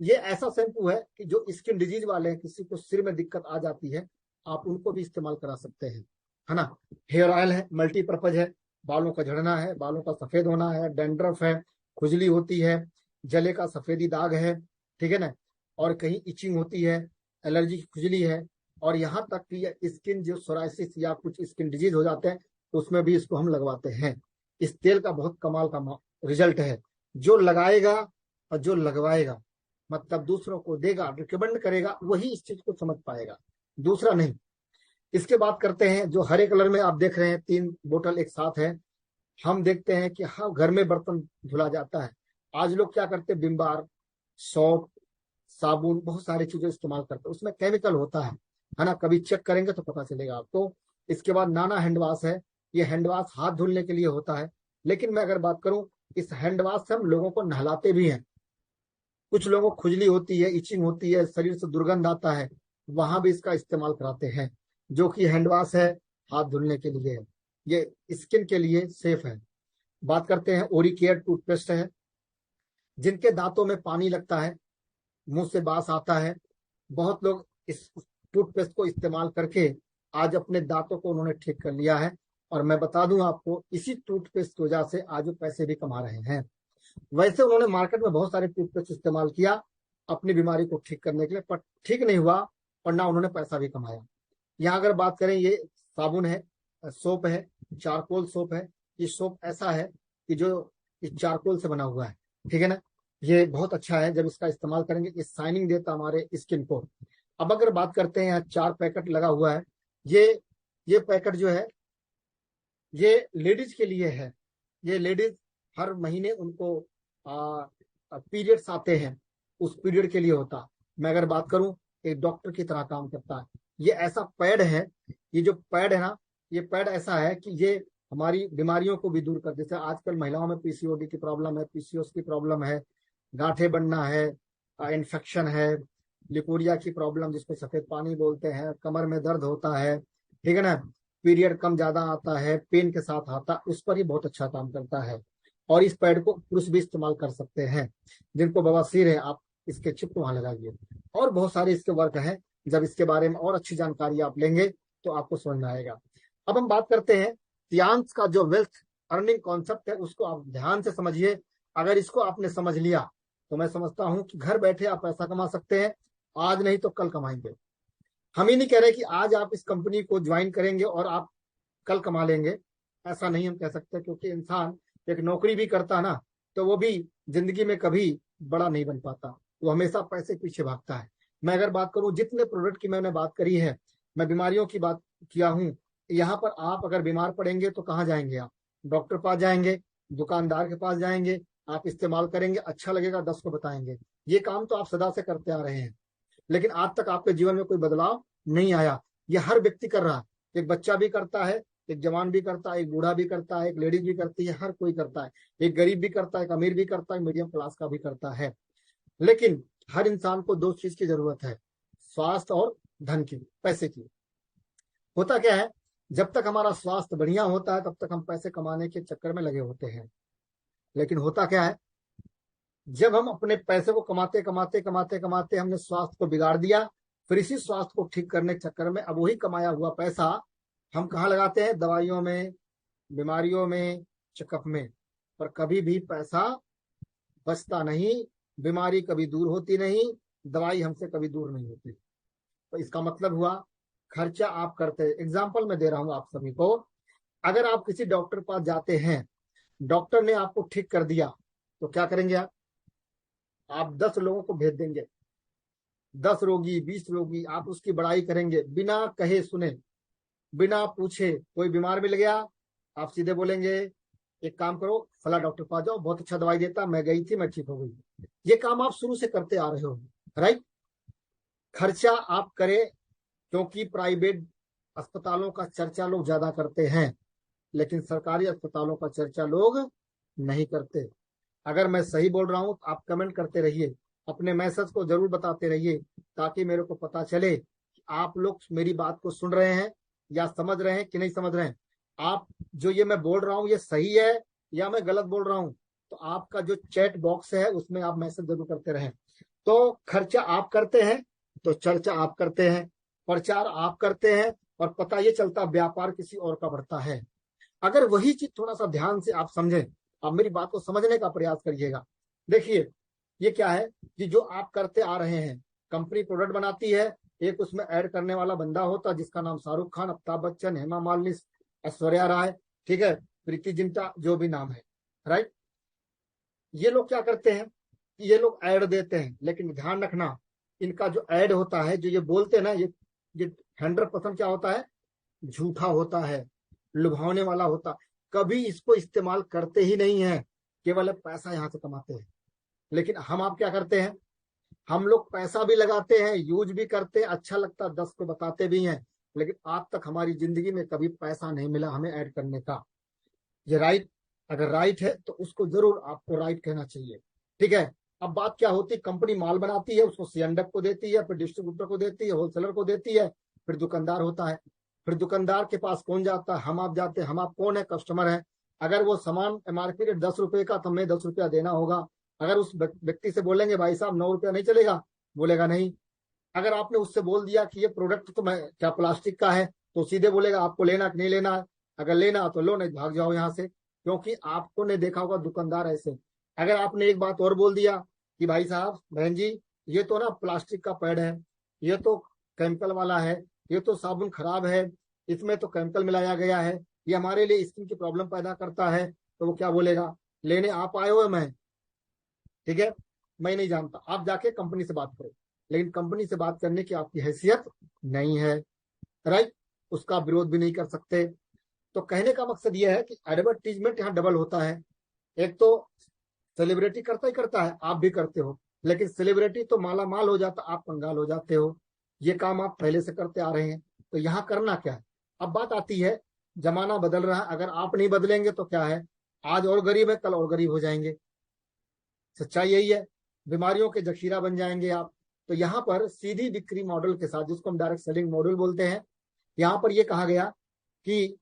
ये ऐसा शैम्पू है कि जो स्किन डिजीज वाले हैं, किसी को सिर में दिक्कत आ जाती है, आप उनको भी इस्तेमाल करा सकते हैं, है ना। हेयर ऑयल है, मल्टीपर्पज है, बालों का झड़ना है, बालों का सफेद होना है, डैंड्रफ है, खुजली होती है, जले का सफेदी दाग है, ठीक है ना, और कहीं इचिंग होती है, एलर्जी की खुजली है, और यहाँ तक कि स्किन जो सोराइसिस या कुछ स्किन डिजीज हो जाते हैं, तो उसमें भी इसको हम लगवाते हैं। इस तेल का बहुत कमाल का रिजल्ट है। जो लगाएगा और जो लगवाएगा, मतलब दूसरों को देगा, रिकमेंड करेगा, वही इस चीज को समझ पाएगा, दूसरा नहीं। इसके बात करते हैं, जो हरे कलर में आप देख रहे हैं, 3 बोतल एक साथ है। हम देखते हैं कि हाँ, घर में बर्तन धुला जाता है, आज लोग क्या करते हैं, विम बार, सौंफ, साबुन, बहुत सारी चीजें इस्तेमाल करते हैं, उसमें केमिकल होता है ना, कभी चेक करेंगे तो पता चलेगा आपको। इसके बाद नाना हैंड वॉश है, ये हैंड वॉश हाथ धुलने के लिए होता है, लेकिन मैं अगर बात करूं, इस हैंड वॉश से हम लोगों को नहलाते भी हैं। कुछ लोगों को खुजली होती है, इचिंग होती है, शरीर से दुर्गंध आता है, वहां भी इसका इस्तेमाल कराते हैं, जो कि हैंड वॉश है, हाथ धुलने के लिए है, ये स्किन के लिए सेफ है। बात करते हैं ओरिकेयर टूथपेस्ट है, जिनके दांतों में पानी लगता है, मुंह से बास आता है, बहुत लोग इस टूथपेस्ट को इस्तेमाल करके आज अपने दांतों को उन्होंने ठीक कर लिया है। और मैं बता दूं आपको, इसी टूथपेस्ट की वजह से आज वो पैसे भी कमा रहे हैं। वैसे उन्होंने मार्केट में बहुत सारे टूथपेस्ट इस्तेमाल किया अपनी बीमारी को ठीक करने के लिए, पर ठीक नहीं हुआ और ना उन्होंने पैसा भी कमाया। यहाँ अगर बात करें, ये साबुन है, सोप है, चारकोल सोप है। ये सोप ऐसा है कि जो इस चारकोल से बना हुआ है, ठीक है ना, ये बहुत अच्छा है, जब इसका इस्तेमाल करेंगे ये शाइनिंग देता हमारे स्किन को। अब अगर बात करते हैं, यहाँ 4 पैकेट लगा हुआ है, ये ये पैकेट जो है ये लेडीज के लिए है। ये लेडीज हर महीने उनको पीरियड्स आते हैं, उस पीरियड के लिए होता। मैं अगर बात करूं, एक डॉक्टर की तरह काम करता है। ये ऐसा पैड है, ये जो पैड है ना, ये पैड ऐसा है कि ये हमारी बीमारियों को भी दूर कर, जैसे आजकल महिलाओं में पीसीओडी की प्रॉब्लम है, पीसीओएस की प्रॉब्लम है, गांठे बनना है, इन्फेक्शन है, लिकोरिया की प्रॉब्लम जिसको सफेद पानी बोलते हैं, कमर में दर्द होता है, ठीक है ना, पीरियड कम ज्यादा आता है, पेन के साथ आता है, उस पर ही बहुत अच्छा काम करता है। और इस पैड को पुरुष भी इस्तेमाल कर सकते हैं, जिनको बवासीर है, आप इसके चिप वहां लगाइए। और बहुत सारे इसके वर्क हैं, जब इसके बारे में और अच्छी जानकारी आप लेंगे तो आपको समझ में आएगा। अब हम बात करते हैं सियांस का जो वेल्थ अर्निंग कॉन्सेप्ट है, उसको आप ध्यान से समझिए। अगर इसको आपने समझ लिया तो मैं समझता हूं कि घर बैठे आप पैसा कमा सकते हैं, आज नहीं तो कल कमाएंगे। हम ही नहीं कह रहे कि आज आप इस कंपनी को ज्वाइन करेंगे और आप कल कमा लेंगे, ऐसा नहीं हम कह सकते, क्योंकि इंसान एक नौकरी भी करता है ना, तो वो भी जिंदगी में कभी बड़ा नहीं बन पाता, वो हमेशा पैसे के पीछे भागता है। मैं अगर बात करूं, जितने प्रोडक्ट की मैंने बात करी है, मैं बीमारियों की बात किया हूं, यहाँ पर आप अगर बीमार पड़ेंगे तो कहाँ जाएंगे आप? डॉक्टर पास जाएंगे, दुकानदार के पास जाएंगे, आप इस्तेमाल करेंगे, अच्छा लगेगा, 10 को बताएंगे। ये काम तो आप सदा से करते आ रहे हैं, लेकिन आज तक आपके जीवन में कोई बदलाव नहीं आया। ये हर व्यक्ति कर रहा है, एक बच्चा भी करता है, एक जवान भी करता है, एक बूढ़ा भी करता है, एक लेडीज भी करती है, हर कोई करता है, एक गरीब भी करता है, एक अमीर भी करता है, मीडियम क्लास का भी करता है। लेकिन हर इंसान को 2 चीज की जरूरत है, स्वास्थ्य और धन की, पैसे की। होता क्या है, जब तक हमारा स्वास्थ्य बढ़िया होता है तब तक हम पैसे कमाने के चक्कर में लगे होते हैं। लेकिन होता क्या है, जब हम अपने पैसे को कमाते कमाते कमाते कमाते हमने स्वास्थ्य को बिगाड़ दिया, फिर इसी स्वास्थ्य को ठीक करने के चक्कर में अब वही कमाया हुआ पैसा हम कहाँ लगाते हैं? दवाइयों में, बीमारियों में, चेकअप में। पर कभी भी पैसा बचता नहीं, बीमारी कभी दूर होती नहीं, दवाई हमसे कभी दूर नहीं होती। तो इसका मतलब हुआ, खर्चा आप करते हैं। एग्जाम्पल मैं दे रहा हूं आप सभी को, अगर आप किसी डॉक्टर के पास जाते हैं, डॉक्टर ने आपको ठीक कर दिया, तो क्या करेंगे आप 10 लोगों को भेज देंगे, 10 रोगी, 20 रोगी, आप उसकी बड़ाई करेंगे बिना कहे सुने, बिना पूछे। कोई बीमार मिल गया, आप सीधे बोलेंगे एक काम करो, फला डॉक्टर पास जाओ, बहुत अच्छा दवाई देता, मैं गई थी, मैं ठीक हो गई। ये काम आप शुरू से करते आ रहे हो, राइट। खर्चा आप करें, क्योंकि प्राइवेट अस्पतालों का चर्चा लोग ज्यादा करते हैं, लेकिन सरकारी अस्पतालों का चर्चा लोग नहीं करते। अगर मैं सही बोल रहा हूं तो आप कमेंट करते रहिए, अपने मैसेज को जरूर बताते रहिए, ताकि मेरे को पता चले कि आप लोग मेरी बात को सुन रहे हैं या समझ रहे हैं कि नहीं समझ रहे हैं। आप जो ये मैं बोल रहा हूं ये सही है या मैं गलत बोल रहा हूं, तो आपका जो चैट बॉक्स है उसमें आप मैसेज जरूर करते रहें। तो खर्चा आप करते हैं तो चर्चा आप करते हैं, प्रचार आप करते हैं, और पता ये चलता व्यापार किसी और का बढ़ता है। अगर वही चीज थोड़ा सा ध्यान से आप समझें, आप मेरी बात को समझने का प्रयास करिएगा। देखिए, ये क्या है कि जो आप करते आ रहे हैं, कंपनी प्रोडक्ट बनाती है, एक उसमें ऐड करने वाला बंदा होता जिसका नाम शाहरुख खान, अमिताभ बच्चन, हेमा मालिनी, ऐश्वर्या राय, ठीक है, प्रीति जिंटा, जो भी नाम है, राइट। ये लोग क्या करते हैं, ये लोग ऐड देते हैं, लेकिन ध्यान रखना, इनका जो ऐड होता है, जो ये बोलते हैं ना, ये 100% क्या होता है? झूठा होता है, लुभावने वाला होता। कभी इसको इस्तेमाल करते ही नहीं है, केवल पैसा यहां से कमाते हैं। लेकिन हम आप क्या करते हैं, हम लोग पैसा भी लगाते हैं, यूज भी करते हैं, अच्छा लगता है, 10 को बताते भी हैं, लेकिन आज तक हमारी जिंदगी में कभी पैसा नहीं मिला हमें ऐड करने का। ये राइट, अगर राइट है तो उसको जरूर आपको राइट कहना चाहिए। ठीक है। अब बात क्या होती है, कंपनी माल बनाती है, उसको सीएनडएफ को देती है, फिर डिस्ट्रीब्यूटर को देती है, होलसेलर को देती है, फिर दुकानदार होता है। फिर दुकानदार के पास कौन जाता है, हम आप जाते हैं। हम आप कौन है, कस्टमर है। अगर वो सामान एमआरपी रेट 10 रुपए का, तो हमें 10 रुपया देना होगा। अगर उस व्यक्ति से बोलेंगे भाई साहब 9 रुपया नहीं चलेगा, बोलेगा नहीं। अगर आपने उससे बोल दिया कि ये प्रोडक्ट तो मैं क्या प्लास्टिक का है, तो सीधे बोलेगा आपको लेना कि नहीं लेना है। अगर लेना तो लो, नहीं भाग जाओ यहाँ से, क्योंकि आपको ने देखा होगा दुकानदार ऐसे। अगर आपने एक बात और बोल दिया कि भाई साहब बहन जी, ये तो ना प्लास्टिक का पैड है, ये तो केमिकल वाला है, ये तो साबुन खराब है, इसमें तो केमिकल मिलाया गया है, ये हमारे लिए स्किन की प्रॉब्लम पैदा करता है, तो वो क्या बोलेगा, लेने आप आए हो मैं, ठीक है, मैं नहीं जानता, आप जाके कंपनी से बात करो। लेकिन कंपनी से बात करने की आपकी हैसियत नहीं है, राइट, उसका विरोध भी नहीं कर सकते। तो कहने का मकसद यह है कि एडवर्टीजमेंट यहाँ डबल होता है। एक तो सेलिब्रिटी करता ही करता है, आप भी करते हो, लेकिन सेलिब्रिटी तो माला माल हो जाता, आप कंगाल हो जाते हो। ये काम आप पहले से करते आ रहे हैं, तो यहाँ करना क्या है। अब बात आती है, जमाना बदल रहा है, अगर आप नहीं बदलेंगे तो क्या है, आज और गरीब है, कल और गरीब हो जाएंगे। सच्चाई यही है, बीमारियों के जखीरा बन जाएंगे आप। तो यहाँ पर सीधी बिक्री मॉडल के साथ, जिसको हम डायरेक्ट सेलिंग मॉडल बोलते हैं, यहाँ पर यह कहा गया कि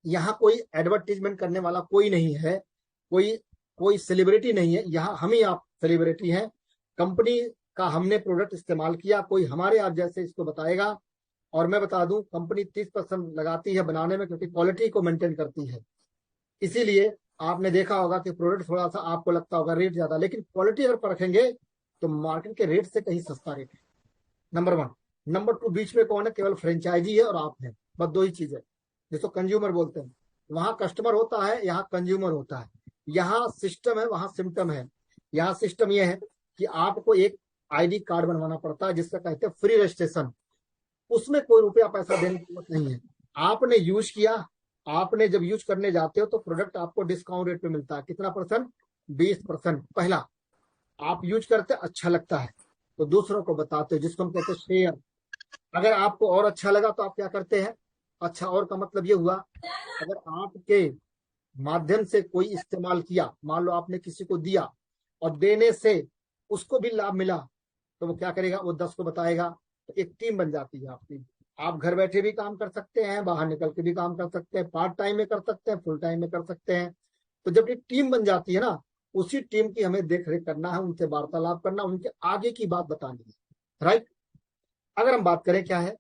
यहाँ कोई एडवर्टीजमेंट करने वाला कोई नहीं है, कोई कोई सेलिब्रिटी नहीं है, यहाँ हम ही आप सेलिब्रिटी हैं। कंपनी का हमने प्रोडक्ट इस्तेमाल किया, कोई हमारे आप जैसे इसको बताएगा। और मैं बता दूं, कंपनी 30% लगाती है बनाने में, क्योंकि क्वालिटी को मेंटेन करती है। इसीलिए आपने देखा होगा कि प्रोडक्ट थोड़ा सा आपको लगता होगा रेट ज्यादा, लेकिन क्वालिटी अगर परखेंगे तो मार्केट के रेट से कहीं सस्ता रेट है। नंबर 1। नंबर 2, बीच में कौन है, केवल फ्रेंचाइजी है और आप हैं, बस दो ही चीज है, जिसको कंज्यूमर बोलते हैं। वहां कस्टमर होता है, यहाँ कंज्यूमर होता है। यहाँ सिस्टम है, वहां सिम्टम है। यहाँ सिस्टम यह है कि आपको एक आईडी कार्ड बनवाना पड़ता है, जिसका कहते हैं फ्री रजिस्ट्रेशन। उसमें कोई रुपया पैसा देने की जरूरत नहीं है। आपने यूज किया, आपने जब यूज करने जाते हो तो प्रोडक्ट आपको डिस्काउंट रेट पे मिलता है। कितना परसेंट, 20%। पहला, आप यूज करते अच्छा लगता है तो दूसरों को बताते हो, जिसको हम कहते हैं शेयर। अगर आपको और अच्छा लगा तो आप क्या करते हैं, अच्छा और का मतलब ये हुआ, अगर आपके माध्यम से कोई इस्तेमाल किया, मान लो आपने किसी को दिया और देने से उसको भी लाभ मिला, तो वो क्या करेगा, वो 10 को बताएगा। तो एक टीम बन जाती है आपकी। आप घर बैठे भी काम कर सकते हैं, बाहर निकल के भी काम कर सकते हैं, पार्ट टाइम में कर सकते हैं, फुल टाइम में कर सकते हैं। तो जब ये टीम बन जाती है ना, उसी टीम की हमें देख रेख करना है, उनसे वार्तालाप करना, उनके आगे की बात बतानी है, राइट। अगर हम बात करें क्या है,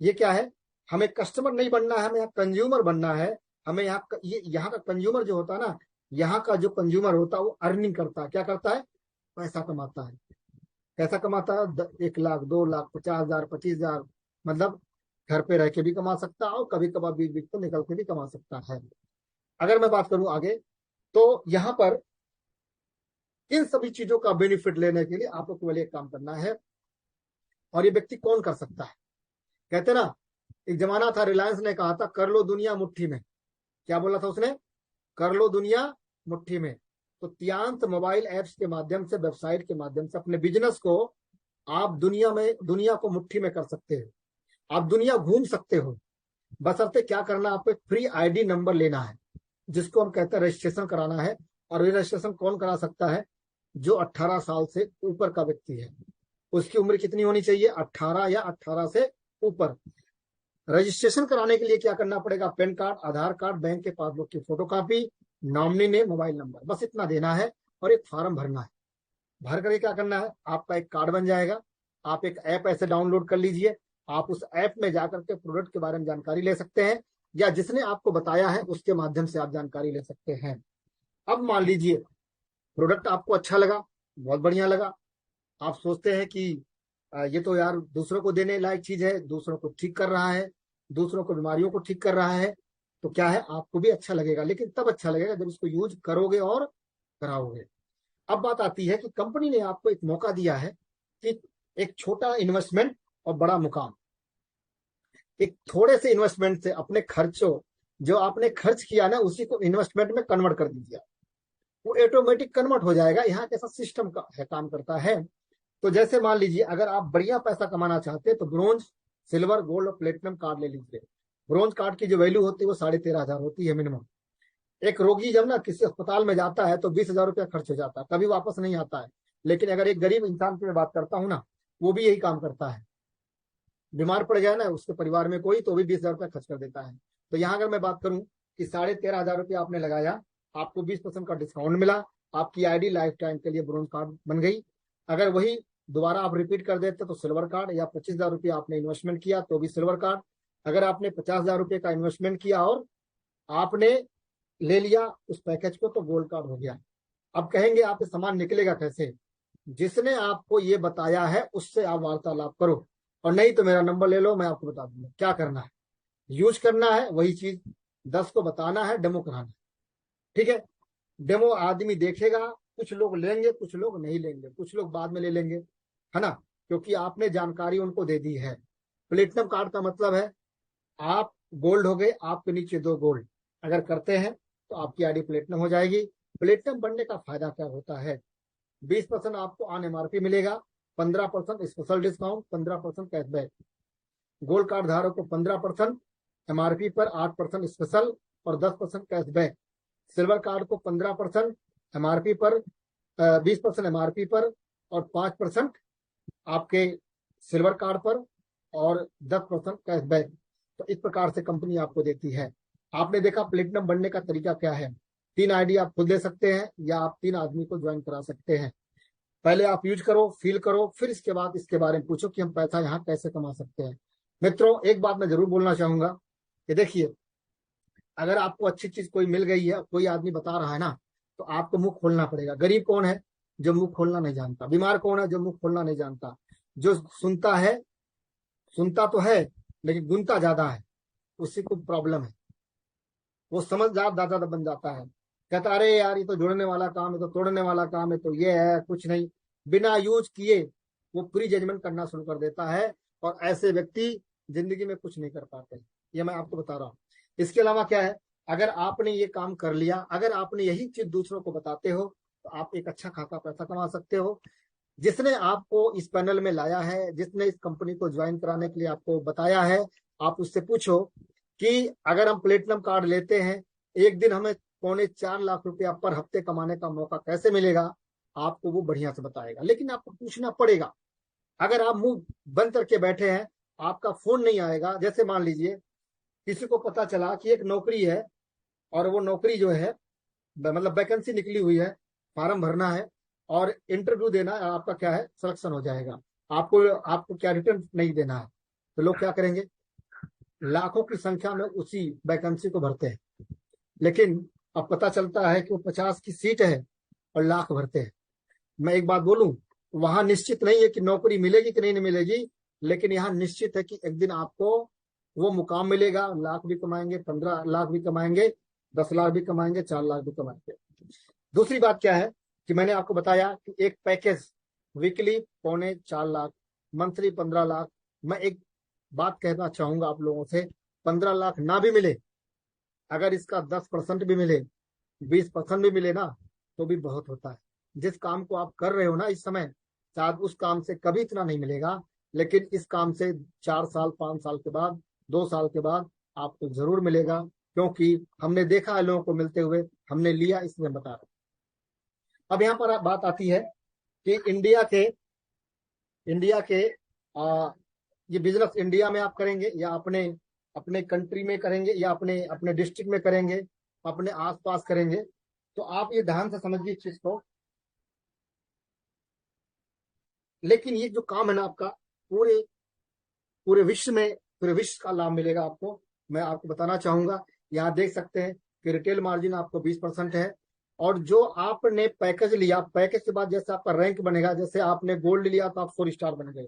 ये क्या है, हमें कस्टमर नहीं बनना है, हमें यहाँ कंज्यूमर बनना है। हमें ये यहाँ का कंज्यूमर जो होता है ना, यहाँ का जो कंज्यूमर होता है वो अर्निंग करता है, क्या करता है, पैसा कमाता है। कैसा कमाता है, 1 लाख, 2 लाख, 50,000, 25,000, मतलब घर पे रह के भी कमा सकता है और कभी कभार बीच बीच को निकल के भी कमा सकता है। अगर मैं बात करूं आगे, तो यहाँ पर इन सभी चीजों का बेनिफिट लेने के लिए आपको केवल एक काम करना है, और ये व्यक्ति कौन कर सकता है। कहते ना, एक जमाना था, रिलायंस ने कहा था कर लो दुनिया मुट्ठी में। क्या बोला था उसने, कर लो दुनिया मुट्ठी में। तो त्यांत मोबाइल एप्स के माध्यम से, वेबसाइट के माध्यम से अपने बिजनेस को आप दुनिया को मुट्ठी में कर सकते हो। आप दुनिया घूम सकते हो, बशर्ते क्या करना, आपको एक फ्री आईडी नंबर लेना है, जिसको हम कहते हैं रजिस्ट्रेशन कराना है। और ये रजिस्ट्रेशन कौन करा सकता है, जो 18 साल से ऊपर का व्यक्ति है। उसकी उम्र कितनी होनी चाहिए, 18 या 18 से ऊपर। रजिस्ट्रेशन कराने के लिए क्या करना पड़ेगा, पैन कार्ड, आधार कार्ड, बैंक के पासबुक की photocopy, nominee name, mobile number, बस इतना देना है और एक फॉर्म भरना है। भर करके क्या करना है, आपका एक कार्ड बन जाएगा। आप एक ऐप ऐसे डाउनलोड कर लीजिए, आप उस ऐप में जाकर के प्रोडक्ट के बारे में जानकारी ले सकते हैं, या जिसने आपको बताया है उसके माध्यम से आप जानकारी ले सकते हैं। अब मान लीजिए प्रोडक्ट आपको अच्छा लगा, बहुत बढ़िया लगा, आप सोचते हैं कि ये तो यार दूसरों को देने लायक चीज है, दूसरों को ठीक कर रहा है, दूसरों को बीमारियों को ठीक कर रहा है, तो क्या है, आपको भी अच्छा लगेगा। लेकिन तब अच्छा लगेगा जब इसको यूज करोगे और कराओगे। अब बात आती है कि कंपनी ने आपको एक मौका दिया है कि एक छोटा इन्वेस्टमेंट और बड़ा मुकाम। एक थोड़े से इन्वेस्टमेंट से अपने खर्चों, जो आपने खर्च किया ना, उसी को इन्वेस्टमेंट में कन्वर्ट कर दीजिए, वो ऑटोमेटिक कन्वर्ट हो जाएगा। यहाँ कैसा सिस्टम का है, काम करता है तो जैसे मान लीजिए अगर आप बढ़िया पैसा कमाना चाहते हैं तो ब्रोंज, सिल्वर, गोल्ड और प्लेटिनम कार्ड ले लीजिए। ब्रोंज कार्ड की जो वैल्यू होती है वो 13,500 होती है मिनिमम। एक रोगी जब ना किसी अस्पताल में जाता है तो 20,000 रुपया खर्च हो जाता है, कभी वापस नहीं आता है। लेकिन अगर एक गरीब इंसान की मैं बात करता हूँ ना, वो भी यही काम करता है। बीमार पड़ जाए ना उसके परिवार में कोई, तो भी 20,000 रुपया खर्च कर देता है। तो यहाँ अगर मैं बात करूं कि 13,500 रुपया आपने लगाया, आपको 20% का डिस्काउंट मिला, आपकी आईडी लाइफ टाइम के लिए ब्रोंज कार्ड बन गई। अगर वही दोबारा आप रिपीट कर देते तो सिल्वर कार्ड, या 25,000 रुपया आपने इन्वेस्टमेंट किया तो भी सिल्वर कार्ड। अगर आपने 50,000 रुपये का इन्वेस्टमेंट किया और आपने ले लिया उस पैकेज को तो गोल्ड कार्ड हो गया। अब कहेंगे आप सामान निकलेगा कैसे? जिसने आपको ये बताया है उससे आप वार्तालाप करो, और नहीं तो मेरा नंबर ले लो, मैं आपको बता दूंगा क्या करना है। यूज करना है वही चीज, 10 को बताना है, डेमो कराना है। ठीक है, डेमो आदमी देखेगा, कुछ लोग लेंगे कुछ लोग नहीं लेंगे, कुछ लोग बाद में ले लेंगे, है ना, क्योंकि आपने जानकारी उनको दे दी है। प्लेटिनम कार्ड का मतलब है आप गोल्ड हो गए, आपके नीचे 2 गोल्ड अगर करते हैं तो आपकी आईडी प्लेटिनम हो जाएगी। प्लेटिनम बनने का फायदा क्या होता है? 20% आपको ऑन एमआरपी मिलेगा, 15% special discount, 15% cashback. Gold card धारक को 15% एमआरपी पर, 8% स्पेशल और 10% कैशबैक। सिल्वर कार्ड को 15% एमआरपी पर, 20% एमआरपी पर और 5% आपके सिल्वर कार्ड पर और 10% कैशबैक। तो इस प्रकार से कंपनी आपको देती है। आपने देखा प्लेटिनम बनने का तरीका क्या है। 3 आईडी आप खुद ले सकते हैं या आप 3 आदमी को ज्वाइन करा सकते हैं। पहले आप यूज करो, फील करो, फिर इसके बाद इसके बारे में पूछो कि हम पैसा यहाँ कैसे कमा सकते हैं। मित्रों, एक बात मैं जरूर बोलना चाहूंगा कि देखिए, अगर आपको अच्छी चीज कोई मिल गई है, कोई आदमी बता रहा है ना, तो आपको मुंह खोलना पड़ेगा। गरीब कौन है? जो मुंह खोलना नहीं जानता। बीमार कौन है? जो मुंह खोलना नहीं जानता। जो सुनता है, सुनता तो है लेकिन गुनता ज्यादा है, उसी को प्रॉब्लम है। वो समझदार ज्यादा बन जाता है, कहता अरे यार ये तो जोड़ने वाला काम है, तो तोड़ने वाला काम है, तो ये है कुछ नहीं। बिना यूज किए वो प्री जजमेंट करना शुरू कर देता है, और ऐसे व्यक्ति जिंदगी में कुछ नहीं कर पाते। ये मैं आपको बता रहा हूँ। इसके अलावा क्या है, अगर आपने ये काम कर लिया, अगर आपने यही चीज दूसरों को बताते हो, तो आप एक अच्छा खासा पैसा कमा सकते हो। जिसने आपको इस पैनल में लाया है, जिसने इस कंपनी को ज्वाइन कराने के लिए आपको बताया है, आप उससे पूछो कि अगर हम प्लेटिनम कार्ड लेते हैं, एक दिन हमें 3.25 लाख रुपया पर हफ्ते कमाने का मौका कैसे मिलेगा, आपको वो बढ़िया से बताएगा। लेकिन आपको पूछना पड़ेगा। अगर आप मुंह बंद करके बैठे हैं, आपका फोन नहीं आएगा। जैसे मान लीजिए किसी को पता चला कि एक नौकरी है, और वो नौकरी जो है मतलब वैकेंसी निकली हुई है, फॉर्म भरना है और इंटरव्यू देना है, आपका क्या है, सिलेक्शन हो जाएगा। आपको आपको क्या रिटर्न नहीं देना है, तो लोग क्या करेंगे? लाखों की संख्या में उसी वैकेंसी को भरते हैं। लेकिन अब पता चलता है कि वो 50 की सीट है और लाख भरते हैं। मैं एक बात बोलूं, वहां निश्चित नहीं है कि नौकरी मिलेगी कि नहीं मिलेगी, लेकिन यहाँ निश्चित है कि एक दिन आपको वो मुकाम मिलेगा। लाख भी कमाएंगे, 15 लाख भी कमाएंगे, 10 लाख भी कमाएंगे, 4 लाख भी कमाएंगे। दूसरी बात क्या है कि मैंने आपको बताया कि एक package weekly 4.25 lakh, monthly 15 lakh. मैं एक बात कहना चाहूंगा आप लोगों से, 15 लाख ना भी मिले, अगर इसका 10% भी मिले, 20% भी मिले ना, तो भी बहुत होता है। जिस काम को आप कर रहे हो ना इस समय, शायद उस काम से कभी इतना नहीं मिलेगा, लेकिन इस काम से 4 साल 5 साल के बाद, 2 साल के बाद आपको जरूर मिलेगा। क्योंकि हमने देखा है लोगों को मिलते हुए, हमने लिया, इसलिए बता रहे। अब यहाँ पर बात आती है कि इंडिया के ये बिजनेस इंडिया में आप करेंगे या अपने अपने कंट्री में करेंगे या अपने अपने डिस्ट्रिक्ट में करेंगे, अपने आसपास करेंगे, तो आप ये ध्यान से समझिए इस चीज को। लेकिन ये जो काम है ना आपका, पूरे पूरे विश्व में, पूरे विश्व का लाभ मिलेगा आपको। मैं आपको बताना चाहूंगा, यहाँ देख सकते हैं कि रिटेल मार्जिन आपको 20% है। और जो आपने पैकेज लिया, पैकेज के बाद जैसे आपका रैंक बनेगा, जैसे आपने गोल्ड लिया तो आप 4 स्टार बन गए,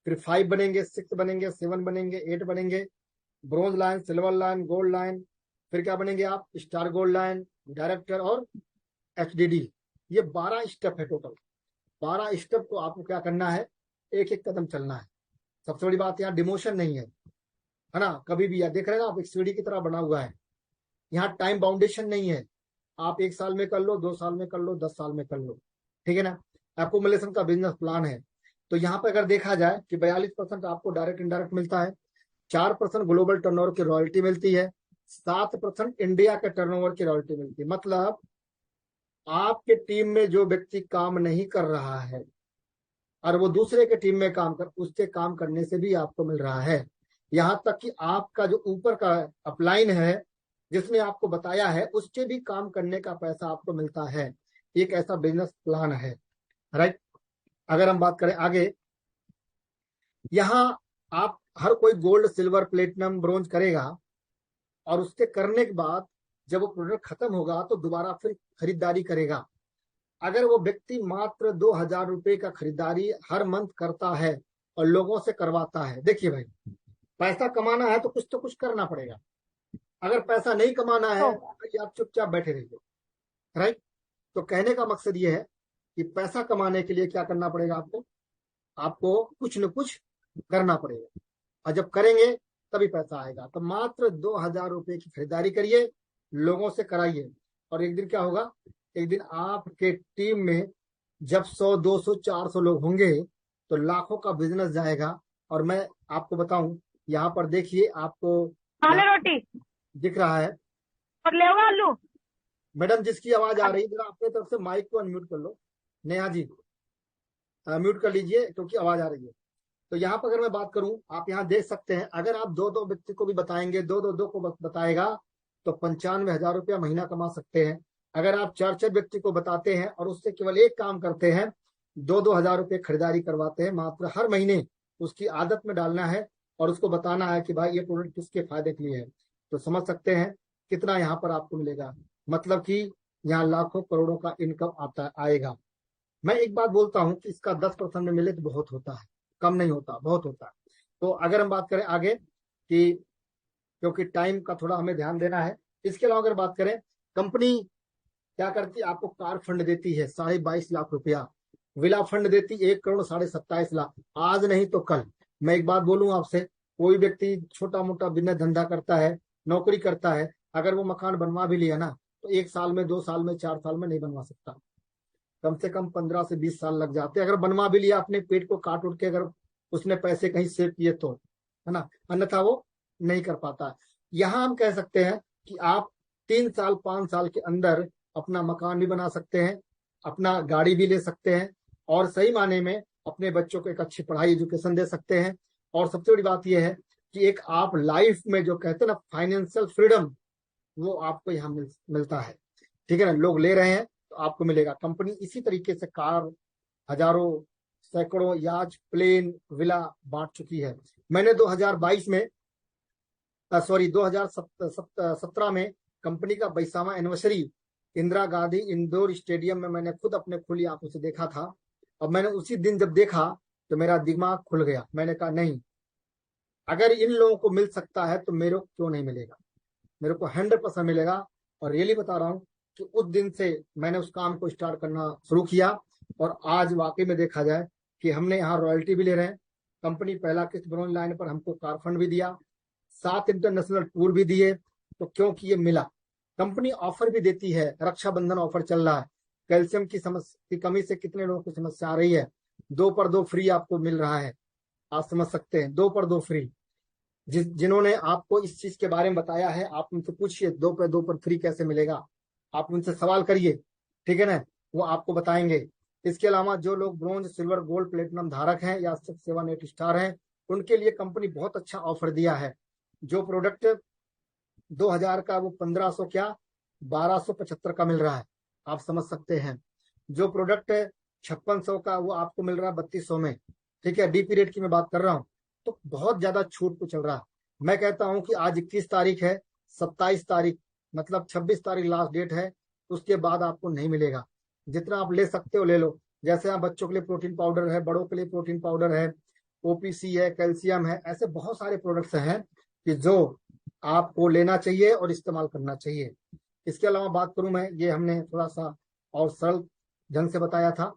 फिर 5 बनेंगे, 6 बनेंगे, 7 बनेंगे, 8 बनेंगे, bronze line, silver line, gold line, फिर क्या बनेंगे आप, स्टार गोल्ड लाइन, डायरेक्टर और एचडीडी। ये 12 स्टेप है टोटल। 12 स्टेप को आपको क्या करना है, एक एक कदम चलना है। सबसे बड़ी बात, यहाँ डिमोशन नहीं है ना, कभी भी। यार देख रहे हैं ना आप, एक सीढ़ी की तरह बना हुआ है। यहाँ टाइम बाउंडेशन नहीं है, आप 1 साल में कर लो, 2 साल में कर लो, 10 साल में कर लो, ठीक है ना। एकोमुलेशन का बिजनेस प्लान है। तो यहाँ पे अगर देखा जाए कि 42% आपको डायरेक्ट इनडायरेक्ट मिलता है, 4% ग्लोबल टर्नओवर की रॉयल्टी मिलती है, 7% इंडिया के टर्नओवर की रॉयल्टी मिलती है। मतलब आपके टीम में जो व्यक्ति काम नहीं कर रहा है और वो दूसरे के टीम में काम कर, उसके काम करने से भी आपको मिल रहा है। यहाँ तक कि आपका जो ऊपर का अपलाइन है जिसने आपको बताया है, उसके भी काम करने का पैसा आपको मिलता है। एक ऐसा बिजनेस प्लान है, राइट। अगर हम बात करें आगे, यहाँ आप हर कोई गोल्ड सिल्वर प्लेटिनम ब्रोंज करेगा और उसके करने के बाद जब वो प्रोडक्ट खत्म होगा तो दोबारा फिर खरीदारी करेगा। अगर वो व्यक्ति मात्र 2,000 रुपए का खरीदारी हर मंथ करता है और लोगों से करवाता है, देखिए भाई, पैसा कमाना है तो कुछ करना पड़ेगा। अगर पैसा नहीं कमाना है तो आप चुपचाप बैठे रहिए, राइट। तो कहने का मकसद ये है कि पैसा कमाने के लिए क्या करना पड़ेगा आपको, आपको कुछ न कुछ करना पड़ेगा, और जब करेंगे तभी पैसा आएगा। तो मात्र 2,000 रुपए की खरीदारी करिए, लोगों से कराइए, और एक दिन क्या होगा, एक दिन आपके टीम में जब 100 200 400 लोग होंगे तो लाखों का बिजनेस जाएगा। और मैं आपको बताऊं, यहाँ पर देखिए, आपको आलू यहाँ रोटी दिख रहा है। और ले आलू। मैडम जिसकी आवाज आ रही है, जरा अपने तरफ से माइक को अनम्यूट कर लो। नेहा जी, म्यूट कर लीजिए क्योंकि आवाज आ रही है। तो यहाँ पर अगर मैं बात करूं, आप यहाँ देख सकते हैं, अगर आप दो दो व्यक्ति को भी बताएंगे, दो को बताएगा तो 95,000 रुपया महीना कमा सकते हैं। अगर आप 4 4 व्यक्ति को बताते हैं और उससे केवल एक काम करते हैं, 2 2 हजार रुपये खरीदारी करवाते हैं, मात्र हर महीने उसकी आदत में डालना है और उसको बताना है कि भाई ये प्रोडक्ट किसके फायदे के लिए है, तो समझ सकते हैं कितना यहाँ पर आपको मिलेगा। मतलब कि यहाँ लाखों करोड़ों का इनकम आता आएगा। मैं एक बात बोलता हूँ कि इसका 10% में मिले तो बहुत होता है, कम नहीं होता, बहुत होता है। तो अगर हम बात करें आगे कि, क्योंकि टाइम का थोड़ा हमें ध्यान देना है, इसके अलावा अगर बात करें, कंपनी क्या करती है, आपको कार फंड देती है 22.5 लाख रुपया, विला फंड देती 1,27,लाख। आज नहीं तो कल, मैं एक बात बोलूं आपसे, कोई व्यक्ति छोटा मोटा बिजनेस धंधा करता है, नौकरी करता है, अगर वो मकान बनवा भी लिया ना तो 1 साल में, 2 साल में, 4 साल में नहीं बनवा सकता, कम से कम 15 से 20 साल लग जाते हैं। अगर बनवा भी लिया, अपने पेट को काट उठ के अगर उसने पैसे कहीं सेव किए तो, है ना, अन्यथा वो नहीं कर पाता। यहाँ हम कह सकते हैं कि आप 3 साल 5 साल के अंदर अपना मकान भी बना सकते हैं, अपना गाड़ी भी ले सकते हैं, और सही माने में अपने बच्चों को एक अच्छी पढ़ाई एजुकेशन दे सकते हैं। और सबसे बड़ी बात यह है कि एक आप लाइफ में जो कहते हैं ना फाइनेंशियल फ्रीडम, वो आपको यहाँ मिलता है। ठीक है ना, लोग ले रहे हैं तो आपको मिलेगा। कंपनी इसी तरीके से कार, हजारों, सैकड़ों याच, प्लेन, विला बांट चुकी है। मैंने 2022 में, सॉरी 2017 में कंपनी का 22वां anniversary Indira Gandhi indoor stadium में मैंने खुद अपने खुली आंखों से देखा था। और मैंने उसी दिन जब देखा तो मेरा दिमाग खुल गया। मैंने कहा नहीं, अगर इन लोगों को मिल सकता है तो मेरे को क्यों नहीं मिलेगा, मेरे को 100% मिलेगा। और रियली बता रहा हूँ कि उस दिन से मैंने उस काम को स्टार्ट करना शुरू किया, और आज वाकई में देखा जाए कि हमने यहाँ रॉयल्टी भी ले रहे हैं। कंपनी पहला किस्त ब्रॉन्ज लाइन पर हमको कार फंड भी दिया, 7 इंटरनेशनल टूर भी दिए। तो क्योंकि ये मिला, कंपनी ऑफर भी देती है, रक्षाबंधन ऑफर चल रहा है, कैल्शियम की समस्या की कमी से कितने लोगों को समस्या आ रही है, 2 पर 2 फ्री आपको मिल रहा है। आप समझ सकते हैं, 2 पर 2 फ्री। जिन्होंने आपको इस चीज के बारे में बताया है, आप उनसे पूछिए 2 पर 2 पर फ्री कैसे मिलेगा, आप उनसे सवाल करिए, ठीक है ना, वो आपको बताएंगे। इसके अलावा जो लोग ब्रोंज, सिल्वर, गोल्ड, प्लेटिनम धारक हैं या सेवन 8 स्टार हैं, उनके लिए कंपनी बहुत अच्छा ऑफर दिया है। जो प्रोडक्ट 2,000 का वो 1,500 क्या 1,275 का मिल रहा है, आप समझ सकते हैं। जो प्रोडक्ट 5,600 का वो आपको मिल रहा है 3,200 में। ठीक है, डीपी रेट की मैं बात कर रहा हूँ, तो बहुत ज्यादा छूट पे चल रहा है। मैं कहता हूं कि आज 21 तारीख है, 27 तारीख मतलब 26 तारीख लास्ट डेट है, उसके बाद आपको नहीं मिलेगा। जितना आप ले सकते हो ले लो। जैसे आप बच्चों के लिए प्रोटीन पाउडर है, बड़ों के लिए प्रोटीन पाउडर है, ओपीसी है, कैल्शियम है, ऐसे बहुत सारे प्रोडक्ट्स हैं कि जो आपको लेना चाहिए और इस्तेमाल करना चाहिए। इसके अलावा बात करूं मैं, ये हमने थोड़ा सा और सरल ढंग से बताया था,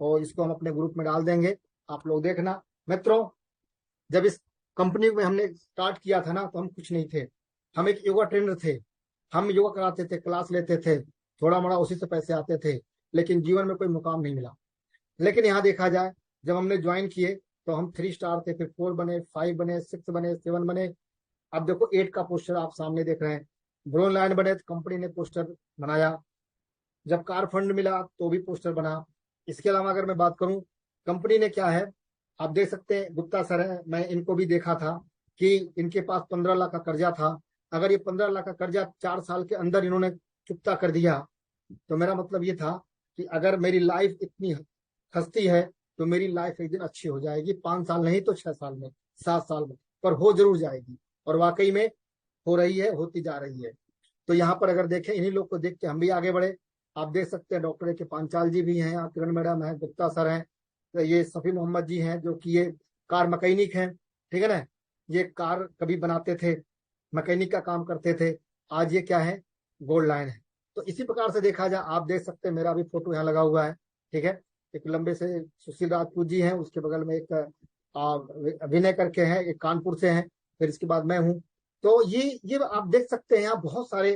और इसको हम अपने ग्रुप में डाल देंगे, आप लोग देखना। मित्रों, जब इस कंपनी में हमने स्टार्ट किया था ना, तो हम कुछ नहीं थे, हम एक योगा ट्रेनर थे। हम योगा कराते थे, क्लास लेते थे, थोड़ा मोड़ा उसी से पैसे आते थे, लेकिन जीवन में कोई मुकाम नहीं मिला। लेकिन यहाँ देखा जाए जब हमने ज्वाइन किए तो हम 3 स्टार थे, फिर 4 बने, 5 बने, 6 बने, 7 बने। अब देखो 8 का पोस्टर आप सामने देख रहे हैं। ब्रोन लाइन बने तो कंपनी ने पोस्टर बनाया। जब कार फंड मिला तो भी पोस्टर बना। इसके अलावा अगर मैं बात करूं, कंपनी ने क्या है, आप देख सकते हैं गुप्ता सर है, मैं इनको भी देखा था कि इनके पास 15 लाख का कर्जा था। अगर ये 15 लाख का कर्जा 4 साल के अंदर इन्होंने चुकता कर दिया, तो मेरा मतलब ये था कि अगर मेरी लाइफ इतनी खस्ती है तो मेरी लाइफ एक दिन अच्छी हो जाएगी, 5 साल नहीं तो 6 साल में, 7 साल में, पर हो जरूर जाएगी। और वाकई में हो रही है, होती जा रही है। तो यहाँ पर अगर देखें, इन्हीं लोग को देख के हम भी आगे बढ़े। आप देख सकते हैं डॉक्टर ए के पांचाल जी भी हैं यहाँ, किरण मैडम है, गुप्ता सर हैं, तो ये सफी मोहम्मद जी हैं जो कि ये कार मैकेनिक हैं, ठीक है ना। ये कार कभी बनाते थे, मैकेनिक का काम करते थे, आज ये क्या है, गोल्ड लाइन है। तो इसी प्रकार से देखा जाए, आप देख सकते हैं मेरा भी फोटो यहाँ लगा हुआ है, ठीक है। एक लंबे से सुशील राजपूत जी हैं, उसके बगल में एक अभिनय करके हैं, एक कानपुर से हैं, फिर इसके बाद मैं हूँ। तो ये आप देख सकते हैं यहाँ बहुत सारे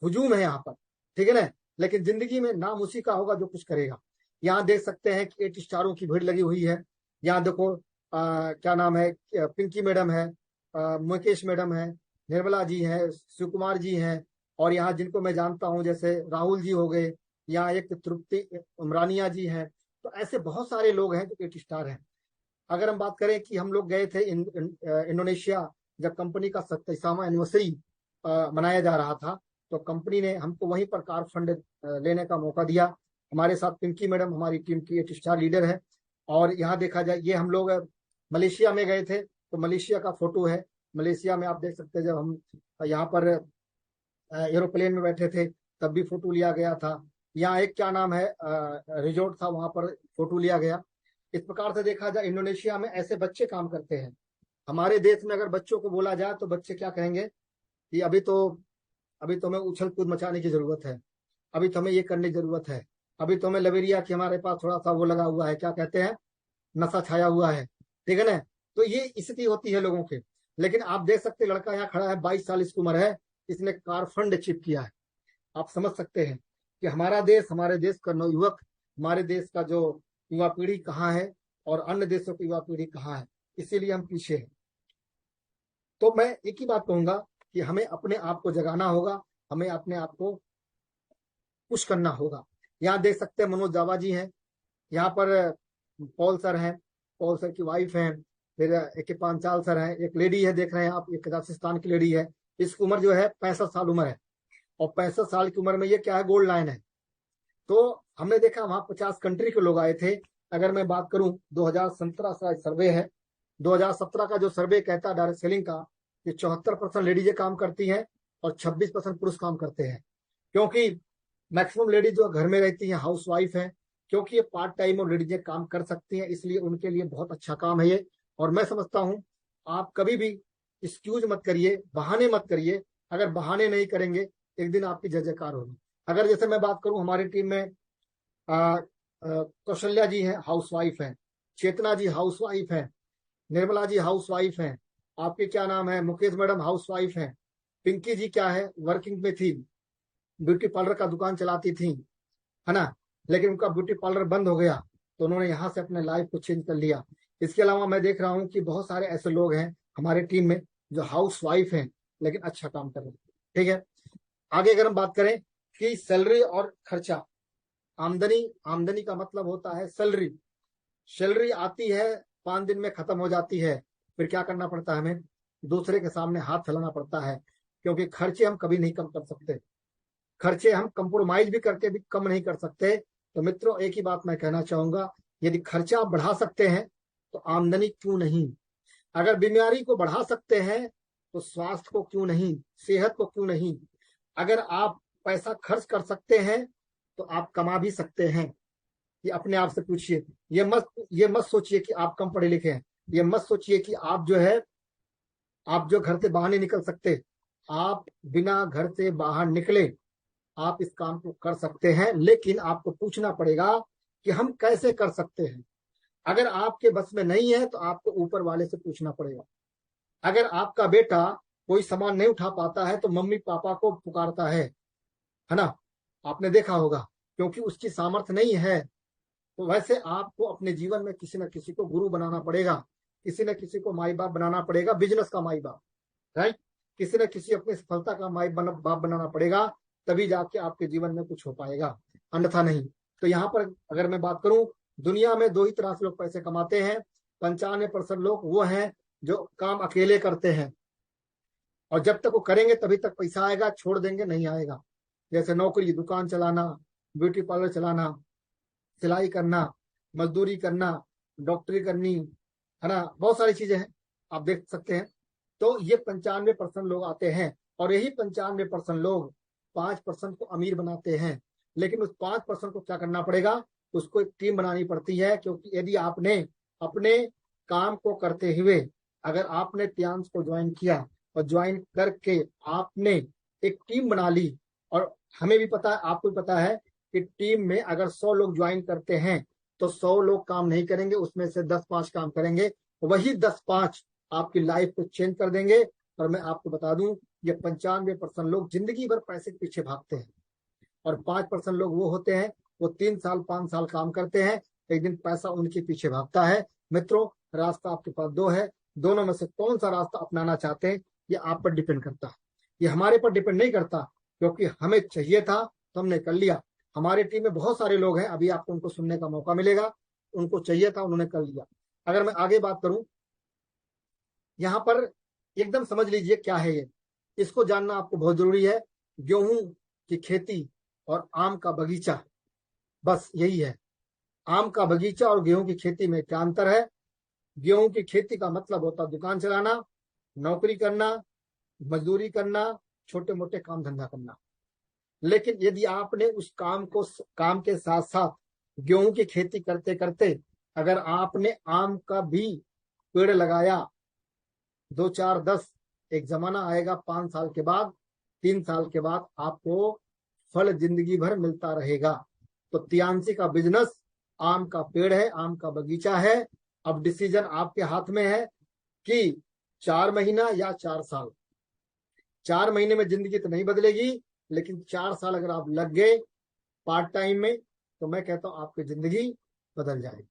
हुजूम है यहाँ पर, ठीक है ना। लेकिन जिंदगी में नाम उसी का होगा जो कुछ करेगा। यहाँ देख सकते हैं कि 8 स्टारों की भीड़ लगी हुई है। यहाँ देखो क्या नाम है, पिंकी मैडम है, मुकेश मैडम है, निर्मला जी है, शिव कुमार जी हैं, और यहाँ जिनको मैं जानता हूँ जैसे राहुल जी हो गए, यहाँ एक तृप्ति उमरानिया जी हैं। तो ऐसे बहुत सारे लोग हैं जो 8 स्टार हैं। अगर हम बात करें कि हम लोग गए थे इंडोनेशिया, जब कंपनी का 27वां एनिवर्सरी मनाया जा रहा था, तो कंपनी ने हमको वहीं पर कार फंड लेने का मौका दिया। हमारे साथ पिंकी मैडम हमारी टीम की 8 स्टार लीडर है। और यहाँ देखा जाए, ये हम लोग मलेशिया में गए थे, तो मलेशिया का फोटो है। मलेशिया में आप देख सकते हैं जब हम यहाँ पर एरोप्लेन में बैठे थे तब भी फोटो लिया गया था। यहाँ एक क्या नाम है, रिजोर्ट था, वहां पर फोटो लिया गया। इस प्रकार से देखा जाए, इंडोनेशिया में ऐसे बच्चे काम करते हैं। हमारे देश में अगर बच्चों को बोला जाए तो बच्चे क्या कहेंगे कि अभी तो हमें उछल कूद मचाने की जरूरत है, अभी तो हमें ये करने की जरूरत है, अभी तो हमें लवेरिया की हमारे पास थोड़ा सा वो लगा हुआ है, क्या कहते हैं, नशा छाया हुआ है, ठीक है ना। तो ये स्थिति होती है लोगों के। लेकिन आप देख सकते हैं, लड़का यहाँ खड़ा है, 22 साल इसकी उम्र है, इसने कार फंड चिप किया है। आप समझ सकते हैं कि हमारा देश, हमारे देश का नवयुवक, हमारे देश का जो युवा पीढ़ी कहाँ है और अन्य देशों की युवा पीढ़ी कहाँ है, इसीलिए हम पीछे हैं। तो मैं एक ही बात कहूंगा कि हमें अपने आप को जगाना होगा, हमें अपने आप को पुश करना होगा। यहाँ देख सकते हैं मनोज जावा जी हैं, यहाँ पर पॉल सर हैं, पॉल सर की वाइफ हैं, फिर एक के पांचाल सर हैं, एक लेडी है देख रहे हैं आप, एक कजाकिस्तान की लेडी है। इसकी उम्र जो है 65 साल उम्र है, और 65 साल की उम्र में ये क्या है, गोल्ड लाइन है। तो हमने देखा वहां 50 कंट्री के लोग आए थे। अगर मैं बात करूं, 2017 का सर्वे है, 2017 का जो सर्वे कहता है डायरेक्ट सेलिंग का, कि 74% लेडीजें काम करती हैं और 26% पुरुष काम करते हैं। क्योंकि मैक्सिमम लेडीज जो घर में रहती हैं हाउस वाइफ हैं, क्योंकि ये पार्ट टाइम और लेडीजें काम कर सकती हैं, इसलिए उनके लिए बहुत अच्छा काम है ये। और मैं समझता हूं, आप कभी भी एक्सक्यूज मत करिए, बहाने मत करिए। अगर बहाने नहीं करेंगे, एक दिन आपकी जय जयकार होगी। अगर जैसे मैं बात करूं, हमारी टीम में कौशल्या जी हैं, हाउस वाइफ हैं, चेतना जी हाउस वाइफ हैं, निर्मला जी हाउस वाइफ हैं, आपके क्या नाम है, मुकेश मैडम हाउस वाइफ हैं, पिंकी जी क्या है, वर्किंग में थी, ब्यूटी पार्लर का दुकान चलाती थी, है ना। लेकिन उनका ब्यूटी पार्लर बंद हो गया, तो उन्होंने यहाँ से अपने लाइफ को चेंज कर लिया। इसके अलावा मैं देख रहा हूँ कि बहुत सारे ऐसे लोग हैं हमारे टीम में जो हाउस वाइफ हैं, लेकिन अच्छा काम कर रहे हैं, ठीक है। आगे अगर हम बात करें कि सैलरी और खर्चा, आमदनी, आमदनी का मतलब होता है सैलरी। सैलरी आती है, 5 दिन में खत्म हो जाती है, फिर क्या करना पड़ता है, हमें दूसरे के सामने हाथ फैलाना पड़ता है, क्योंकि खर्चे हम कभी नहीं कम कर सकते। खर्चे हम कंप्रोमाइज भी करके भी कम नहीं कर सकते। तो मित्रों, एक ही बात मैं कहना चाहूंगा, यदि खर्चा आप बढ़ा सकते हैं तो आमदनी क्यों नहीं। अगर बीमारी को बढ़ा सकते हैं तो स्वास्थ्य को क्यों नहीं, सेहत को क्यों नहीं। अगर आप पैसा खर्च कर सकते हैं तो आप कमा भी सकते हैं। ये अपने आप से पूछिए। ये मत सोचिए कि आप कम पढ़े लिखे हैं, ये मत सोचिए कि आप जो है, आप जो घर से बाहर नहीं निकल सकते। आप बिना घर से बाहर निकले आप इस काम को कर सकते हैं, लेकिन आपको पूछना पड़ेगा कि हम कैसे कर सकते हैं। अगर आपके बस में नहीं है तो आपको ऊपर वाले से पूछना पड़ेगा। अगर आपका बेटा कोई सामान नहीं उठा पाता है तो मम्मी पापा को पुकारता है ना, आपने देखा होगा, क्योंकि उसकी सामर्थ्य नहीं है। तो वैसे आपको अपने जीवन में किसी न किसी को गुरु बनाना पड़ेगा, किसी न किसी को माई बाप बनाना पड़ेगा, बिजनेस का माई बाप, राइट। किसी न किसी अपनी सफलता का बाप बनाना पड़ेगा, तभी जाके आपके जीवन में कुछ हो पाएगा, अन्यथा नहीं। तो यहाँ पर अगर मैं बात करूं, दुनिया में दो ही तरह से लोग पैसे कमाते हैं। 95% लोग वो हैं जो काम अकेले करते हैं, और जब तक वो करेंगे तभी तक पैसा आएगा, छोड़ देंगे नहीं आएगा। जैसे नौकरी, दुकान चलाना, ब्यूटी पार्लर चलाना, सिलाई करना, मजदूरी करना, डॉक्टरी करनी, है ना, बहुत सारी चीजें हैं, आप देख सकते हैं। तो ये 95% लोग आते हैं, और यही 95% लोग 5% को अमीर बनाते हैं। लेकिन उस 5% को क्या करना पड़ेगा, उसको एक टीम बनानी पड़ती है। क्योंकि यदि आपने अपने काम को करते हुए अगर आपने टियांस को ज्वाइन किया और ज्वाइन करके आपने एक टीम बना ली, और हमें भी पता है, आपको भी पता है कि टीम में अगर 100 लोग ज्वाइन करते हैं तो 100 लोग काम नहीं करेंगे, उसमें से 10-5 काम करेंगे। वही 10-5 आपकी लाइफ को चेंज कर देंगे। और मैं आपको बता दूं, ये 95% लोग जिंदगी भर पैसे के पीछे भागते हैं, और 5% लोग वो होते हैं, वो 3 साल 5 साल काम करते हैं, एक दिन पैसा उनके पीछे भागता है। मित्रों, रास्ता आपके पास दो है, दोनों में से कौन सा रास्ता अपनाना चाहते हैं, ये आप पर डिपेंड करता है। ये हमारे पर डिपेंड नहीं करता, क्योंकि हमें चाहिए था तो हमने कर लिया। हमारी टीम में बहुत सारे लोग हैं, अभी आपको उनको सुनने का मौका मिलेगा, उनको चाहिए था, उन्होंने कर लिया। अगर मैं आगे बात करूं, यहाँ पर एकदम समझ लीजिए क्या है ये, इसको जानना आपको बहुत जरूरी है। गेहूं की खेती और आम का बगीचा, बस यही है। आम का बगीचा और गेहूं की खेती में क्या अंतर है? गेहूं की खेती का मतलब होता है दुकान चलाना, नौकरी करना, मजदूरी करना, छोटे मोटे काम धंधा करना। लेकिन यदि आपने उस काम के साथ साथ गेहूं की खेती करते करते अगर आपने आम का भी पेड़ लगाया, 2 4 10, एक जमाना आएगा 5 साल के बाद, 3 साल के बाद आपको फल जिंदगी भर मिलता रहेगा। तो तियांसी का बिजनेस आम का पेड़ है, आम का बगीचा है। अब डिसीजन आपके हाथ में है कि 4 महीना या 4 साल। 4 महीने में जिंदगी तो नहीं बदलेगी, लेकिन 4 साल अगर आप लग गए पार्ट टाइम में, तो मैं कहता हूं आपकी जिंदगी बदल जाएगी।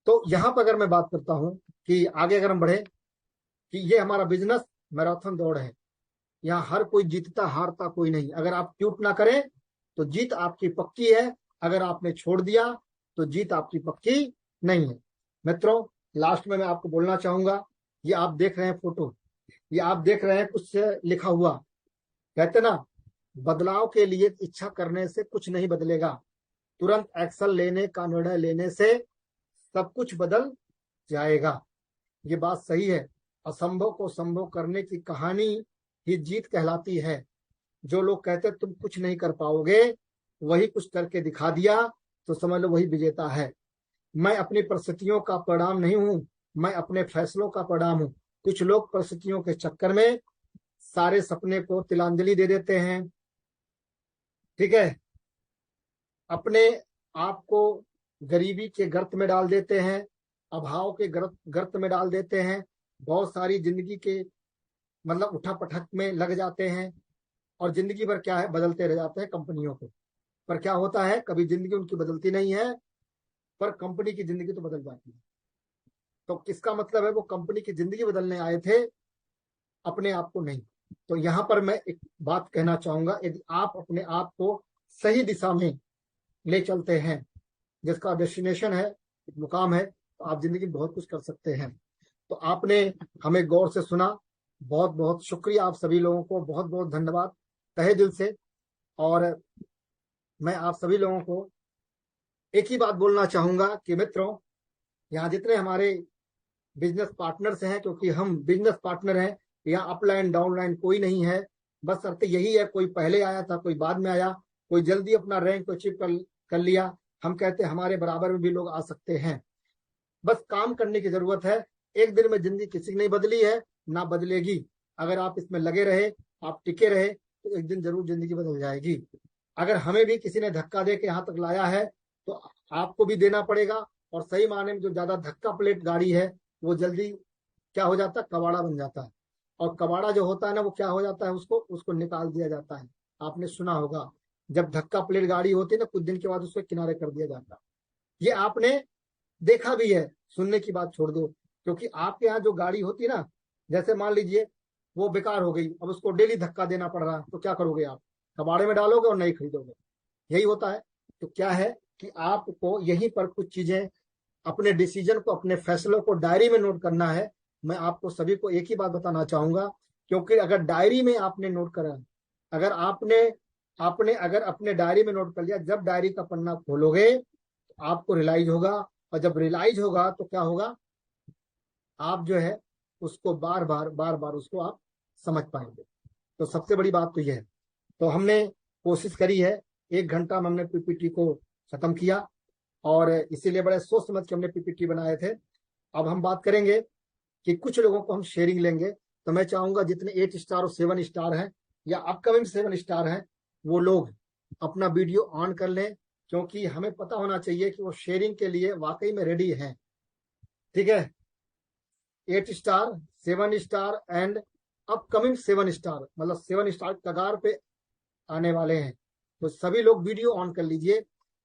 तो यहां पर अगर मैं बात करता हूं कि आगे अगर हम बढ़े, कि ये हमारा बिजनेस मैराथन दौड़ है, यहाँ हर कोई जीतता, हारता कोई नहीं। अगर आप क्यूट ना करें तो जीत आपकी पक्की है, अगर आपने छोड़ दिया तो जीत आपकी पक्की नहीं है। मित्रों, लास्ट में मैं आपको बोलना चाहूंगा, ये आप देख रहे हैं फोटो, ये आप देख रहे हैं कुछ लिखा हुआ, कहते ना, बदलाव के लिए इच्छा करने से कुछ नहीं बदलेगा, तुरंत एक्शन लेने का निर्णय लेने से सब कुछ बदल जाएगा। ये बात सही है। असंभव को संभव करने की कहानी ही जीत कहलाती है। जो लोग कहते तुम कुछ नहीं कर पाओगे, वही कुछ करके दिखा दिया, तो समझ लो वही विजेता है। मैं अपनी परिस्थितियों का परिणाम नहीं हूं, मैं अपने फैसलों का परिणाम हूं। कुछ लोग परिस्थितियों के चक्कर में सारे सपने को तिलांजलि दे देते हैं, ठीक है, अपने आप को गरीबी के गर्त में डाल देते हैं, अभाव के गर्त में डाल देते हैं, बहुत सारी जिंदगी के मतलब उठापटक में लग जाते हैं, और जिंदगी भर क्या है, बदलते रह जाते हैं कंपनियों को। पर क्या होता है, कभी जिंदगी उनकी बदलती नहीं है, पर कंपनी की जिंदगी तो बदल जाती है। तो किसका मतलब है, वो कंपनी की जिंदगी बदलने आए थे, अपने आप को नहीं। तो यहां पर मैं एक बात कहना चाहूंगा, यदि आप अपने आप को सही दिशा में ले चलते हैं, जिसका डेस्टिनेशन है, एक मुकाम है, तो आप जिंदगी में बहुत कुछ कर सकते हैं। तो आपने हमें गौर से सुना, बहुत बहुत शुक्रिया। आप सभी लोगों को बहुत बहुत धन्यवाद तहे दिल से। और मैं आप सभी लोगों को एक ही बात बोलना चाहूंगा कि मित्रों, यहाँ जितने हमारे बिजनेस पार्टनर्स हैं, क्योंकि हम बिजनेस पार्टनर हैं, यहाँ अपलाइन डाउनलाइन कोई नहीं है, बस शर्त यही है, कोई पहले आया था, कोई बाद में आया, कोई जल्दी अपना रैंक अचीव कर लिया। हम कहते हैं हमारे बराबर में भी लोग आ सकते हैं, बस काम करने की जरूरत है। एक दिन में जिंदगी किसी की नहीं बदली है, ना बदलेगी। अगर आप इसमें लगे रहे, आप टिके रहे, तो एक दिन जरूर जिंदगी बदल जाएगी। अगर हमें भी किसी ने धक्का दे के यहाँ तक लाया है, तो आपको भी देना पड़ेगा। और सही मायने में जो ज्यादा धक्का प्लेट गाड़ी है, वो जल्दी क्या हो जाता है, कबाड़ा बन जाता है। और कबाड़ा जो होता है ना, वो क्या हो जाता है, उसको निकाल दिया जाता है। आपने सुना होगा जब धक्का प्लेट गाड़ी होती है ना, कुछ दिन के बाद उसको किनारे कर दिया जाता है। ये आपने देखा भी है, सुनने की बात छोड़ दो, क्योंकि आपके यहाँ जो गाड़ी होती है ना, जैसे मान लीजिए वो बेकार हो गई, अब उसको डेली धक्का देना पड़ रहा है, तो क्या करोगे आप? कबाड़े में डालोगे और नहीं खरीदोगे। यही होता है। तो क्या है कि आपको यहीं पर कुछ चीजें, अपने डिसीजन को, अपने फैसलों को डायरी में नोट करना है। मैं आपको सभी को एक ही बात बताना चाहूंगा, क्योंकि अगर डायरी में आपने नोट करा, अगर आपने आपने अगर अपने डायरी में नोट कर लिया, जब डायरी का पन्ना खोलोगे तो आपको रियलाइज होगा, और जब रियलाइज होगा तो क्या होगा, आप जो है उसको बार बार उसको आप समझ पाएंगे। तो सबसे बड़ी बात तो यह है। तो हमने कोशिश करी है, 1 घंटा में हमने पीपीटी को खत्म किया, और इसीलिए बड़े सोच समझ के हमने पीपीटी बनाए थे। अब हम बात करेंगे कि कुछ लोगों को हम शेयरिंग लेंगे। तो मैं चाहूंगा जितने 8 स्टार और 7 स्टार हैं, या अपकमिंग 7 स्टार हैं, वो लोग अपना वीडियो ऑन कर लें, क्योंकि हमें पता होना चाहिए कि वो शेयरिंग के लिए वाकई में रेडी हैं। ठीक है? 8 star, 7 star and upcoming 7 star, मतलब 7 स्टार कगार पे आने वाले हैं। तो सभी लोग वीडियो ऑन कर लीजिए,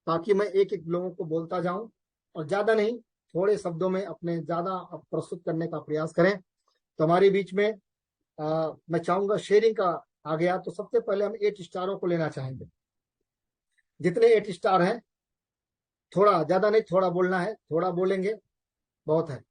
ताकि मैं एक एक लोगों को बोलता जाऊं, और ज्यादा नहीं, थोड़े शब्दों में अपने ज्यादा प्रस्तुत करने का प्रयास करें। तो हमारे बीच में मैं चाहूंगा शेयरिंग का आ गया, तो सबसे पहले हम 8 स्टारों को लेना चाहेंगे। जितने 8 स्टार हैं, थोड़ा ज्यादा नहीं, थोड़ा बोलना है, थोड़ा बोलेंगे बहुत है।